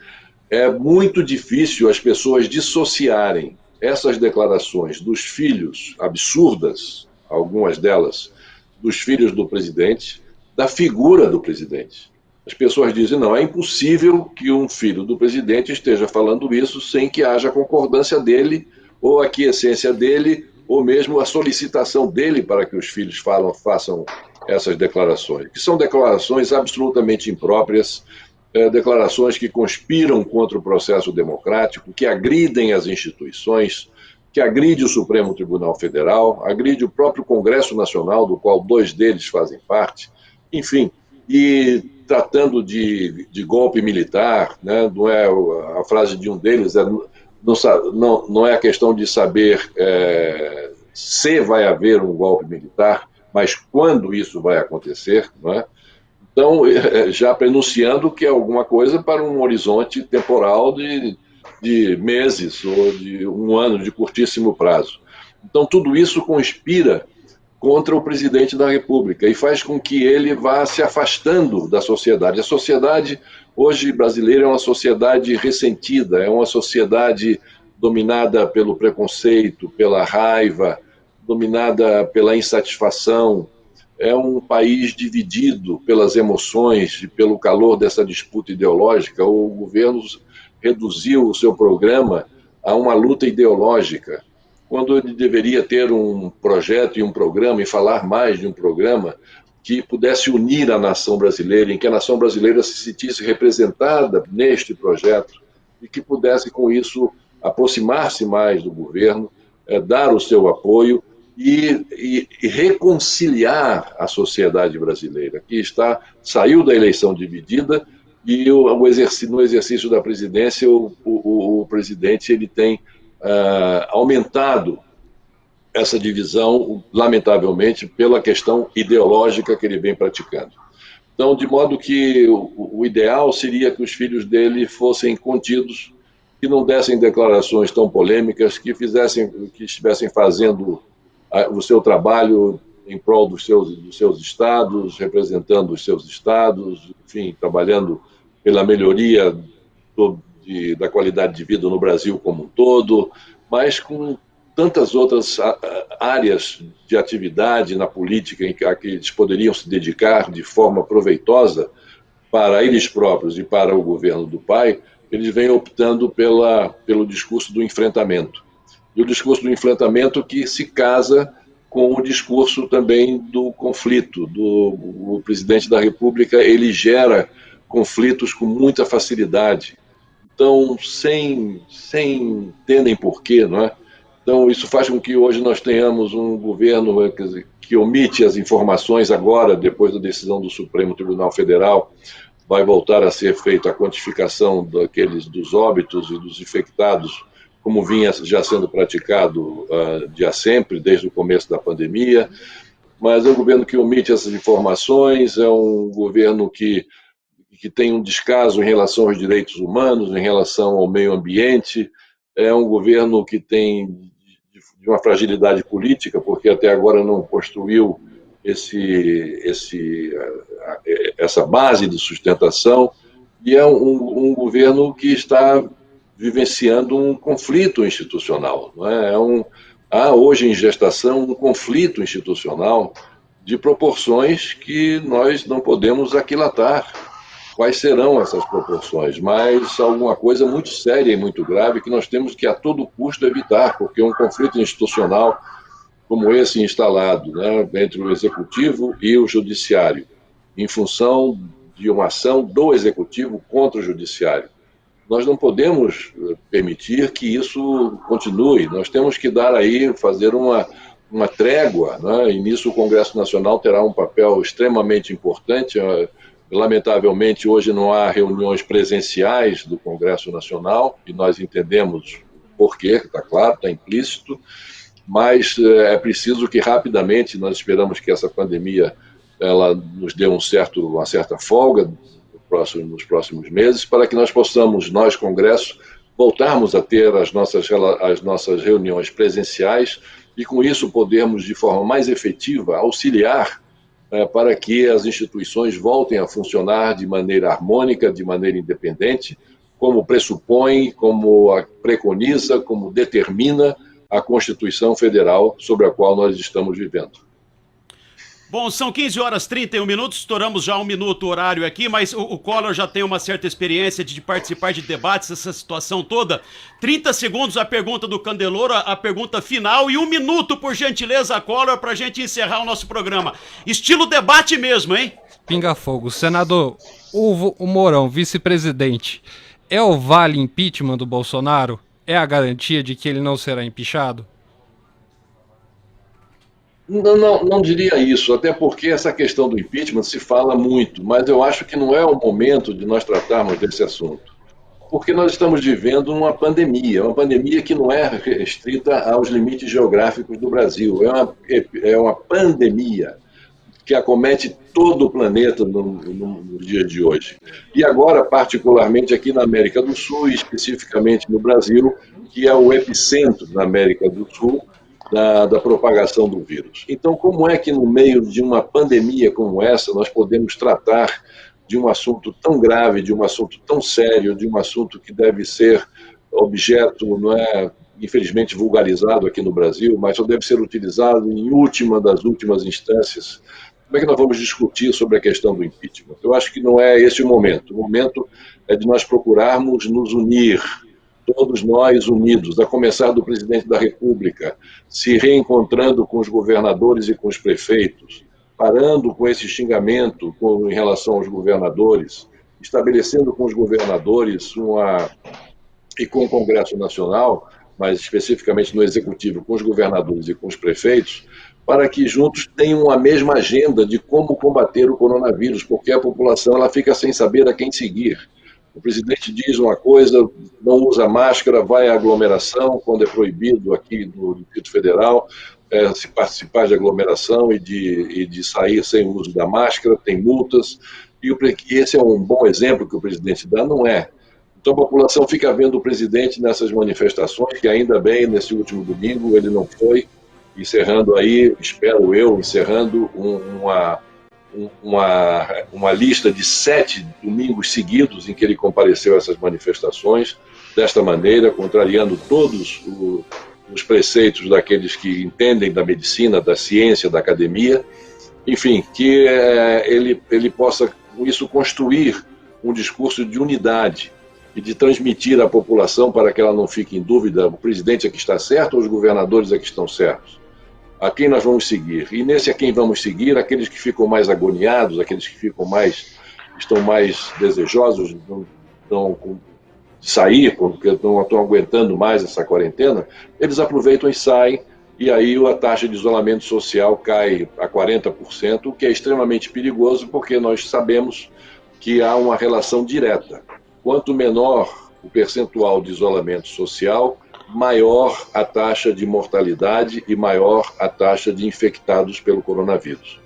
é muito difícil as pessoas dissociarem essas declarações dos filhos absurdas, algumas delas, dos filhos do presidente, da figura do presidente. As pessoas dizem, não, é impossível que um filho do presidente esteja falando isso sem que haja concordância dele, ou a aquiescência dele, ou mesmo a solicitação dele para que os filhos façam essas declarações, que são declarações absolutamente impróprias, declarações que conspiram contra o processo democrático, que agridem as instituições, que agride o Supremo Tribunal Federal, agride o próprio Congresso Nacional, do qual 2 deles fazem parte, enfim, e tratando de golpe militar, né? Não é a frase de um deles, não é a questão de saber se vai haver um golpe militar, mas quando isso vai acontecer, não é? Então, já prenunciando que é alguma coisa para um horizonte temporal de meses ou de um ano, de curtíssimo prazo. Então, tudo isso conspira contra o presidente da República e faz com que ele vá se afastando da sociedade. A sociedade hoje brasileira é uma sociedade ressentida, é uma sociedade dominada pelo preconceito, pela raiva, dominada pela insatisfação. É um país dividido pelas emoções e pelo calor dessa disputa ideológica. O governo reduziu o seu programa a uma luta ideológica, quando ele deveria ter um projeto e um programa, e falar mais de um programa que pudesse unir a nação brasileira, em que a nação brasileira se sentisse representada neste projeto e que pudesse, com isso, aproximar-se mais do governo, dar o seu apoio e reconciliar a sociedade brasileira, que saiu da eleição dividida e no exercício da presidência o presidente ele tem aumentado essa divisão, lamentavelmente, pela questão ideológica que ele vem praticando. Então, de modo que o ideal seria que os filhos dele fossem contidos, que não dessem declarações tão polêmicas, que estivessem fazendo o seu trabalho em prol dos seus estados, representando os seus estados, enfim, trabalhando pela melhoria da qualidade de vida no Brasil como um todo, mas com tantas outras áreas de atividade na política a que eles poderiam se dedicar de forma proveitosa para eles próprios e para o governo do pai, eles vêm optando pelo discurso do enfrentamento. E o discurso do enfrentamento que se casa com o discurso também do conflito. O presidente da República, ele gera conflitos com muita facilidade. Então, sem terem porquê, não é? Então, isso faz com que hoje nós tenhamos um governo que omite as informações agora, depois da decisão do Supremo Tribunal Federal, vai voltar a ser feita a quantificação dos óbitos e dos infectados, como vinha já sendo praticado de sempre, desde o começo da pandemia. Mas é um governo que omite essas informações, é um governo que tem um descaso em relação aos direitos humanos, em relação ao meio ambiente, é um governo que tem de uma fragilidade política, porque até agora não construiu essa base de sustentação, e é um governo que está vivenciando um conflito institucional. Não é? Há hoje em gestação um conflito institucional de proporções que nós não podemos aquilatar. quais serão essas proporções, mas alguma coisa muito séria e muito grave que nós temos que a todo custo evitar, porque um conflito institucional como esse instalado, né, entre o Executivo e o Judiciário, em função de uma ação do Executivo contra o Judiciário. Nós não podemos permitir que isso continue, nós temos que fazer uma trégua, né? E nisso o Congresso Nacional terá um papel extremamente importante. Lamentavelmente, hoje não há reuniões presenciais do Congresso Nacional, e nós entendemos por quê, está claro, está implícito, mas é preciso que rapidamente, nós esperamos que essa pandemia ela nos dê uma certa folga nos próximos meses, para que nós possamos, nós, Congresso, voltarmos a ter as nossas reuniões presenciais e, com isso, podermos, de forma mais efetiva, auxiliar para que as instituições voltem a funcionar de maneira harmônica, de maneira independente, como pressupõe, como preconiza, como determina a Constituição Federal sobre a qual nós estamos vivendo. Bom, são 15 horas e 31 minutos, estouramos já 1 minuto o horário aqui, mas o Collor já tem uma certa experiência de participar de debates, essa situação toda. 30 segundos a pergunta do Candeloro, a pergunta final, e 1 minuto, por gentileza, Collor, para a gente encerrar o nosso programa. Estilo debate mesmo, hein? Pinga fogo. Senador, o Mourão, vice-presidente, é o vale impeachment do Bolsonaro? É a garantia de que ele não será empichado? Não diria isso, até porque essa questão do impeachment se fala muito, mas eu acho que não é o momento de nós tratarmos desse assunto, porque nós estamos vivendo uma pandemia que não é restrita aos limites geográficos do Brasil, é uma pandemia que acomete todo o planeta no dia de hoje. E agora, particularmente aqui na América do Sul, e especificamente no Brasil, que é o epicentro da América do Sul, da propagação do vírus. Então, como é que no meio de uma pandemia como essa nós podemos tratar de um assunto tão grave, de um assunto tão sério, de um assunto que deve ser objeto, não é, infelizmente, vulgarizado aqui no Brasil, mas só deve ser utilizado em última das últimas instâncias? Como é que nós vamos discutir sobre a questão do impeachment? Eu acho que não é esse o momento. O momento é de nós procurarmos nos unir, todos nós unidos, a começar do presidente da República, se reencontrando com os governadores e com os prefeitos, parando com esse xingamento em relação aos governadores, estabelecendo com os governadores e com o Congresso Nacional, mas especificamente no Executivo, com os governadores e com os prefeitos, para que juntos tenham a mesma agenda de como combater o coronavírus, porque a população ela fica sem saber a quem seguir. O presidente diz uma coisa, não usa máscara, vai à aglomeração, quando é proibido aqui no Distrito Federal se participar de aglomeração e de sair sem o uso da máscara, tem multas, e esse é um bom exemplo que o presidente dá, não é. Então a população fica vendo o presidente nessas manifestações, que ainda bem, nesse último domingo, ele não foi, encerrando aí, espero eu, encerrando uma lista de 7 domingos seguidos em que ele compareceu a essas manifestações, desta maneira, contrariando todos os preceitos daqueles que entendem da medicina, da ciência, da academia, enfim, que ele possa, com isso, construir um discurso de unidade e de transmitir à população para que ela não fique em dúvida, o presidente é que está certo ou os governadores é que estão certos? A quem nós vamos seguir? E nesse a quem vamos seguir, aqueles que ficam mais agoniados, aqueles que estão mais desejosos de sair, porque não estão aguentando mais essa quarentena, eles aproveitam e saem, e aí a taxa de isolamento social cai a 40%, o que é extremamente perigoso, porque nós sabemos que há uma relação direta. Quanto menor o percentual de isolamento social, maior a taxa de mortalidade e maior a taxa de infectados pelo coronavírus.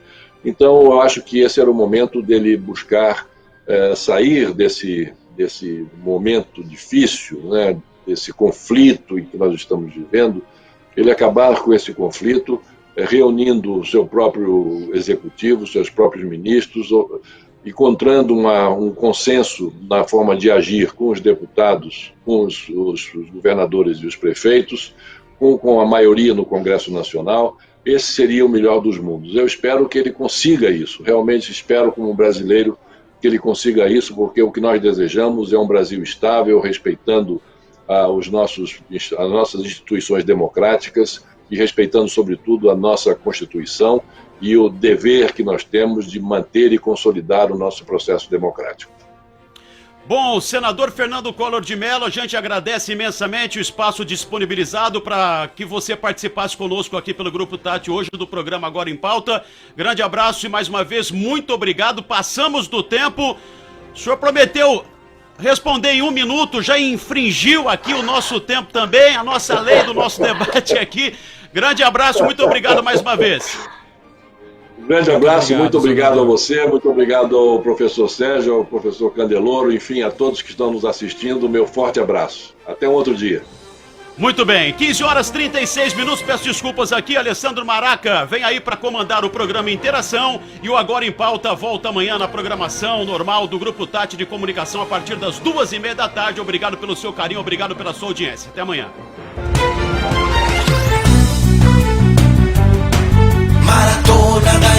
Então, eu acho que esse era o momento dele buscar sair desse momento difícil, né, desse conflito em que nós estamos vivendo, ele acabar com esse conflito, reunindo o seu próprio executivo, seus próprios ministros, encontrando um consenso na forma de agir com os deputados, com os governadores e os prefeitos, com a maioria no Congresso Nacional. Esse seria o melhor dos mundos. Eu espero que ele consiga isso. Realmente espero, como brasileiro, que ele consiga isso, porque o que nós desejamos é um Brasil estável, respeitando as nossas instituições democráticas e respeitando, sobretudo, a nossa Constituição e o dever que nós temos de manter e consolidar o nosso processo democrático. Bom, senador Fernando Collor de Mello, a gente agradece imensamente o espaço disponibilizado para que você participasse conosco aqui pelo Grupo Tati hoje do programa Agora em Pauta. Grande abraço e mais uma vez, muito obrigado. Passamos do tempo. O senhor prometeu responder em 1 minuto, já infringiu aqui o nosso tempo também, a nossa lei do nosso debate aqui. Grande abraço, muito obrigado mais uma vez. Grande abraço, muito obrigado a você, muito obrigado ao professor Sérgio, ao professor Candeloro, enfim, a todos que estão nos assistindo, meu forte abraço. Até um outro dia. Muito bem, 15h36, peço desculpas aqui, Alessandro Maraca vem aí para comandar o programa Interação e o Agora em Pauta volta amanhã na programação normal do Grupo Tati de Comunicação a partir das 2h30 da tarde. Obrigado pelo seu carinho, obrigado pela sua audiência. Até amanhã. Maratona da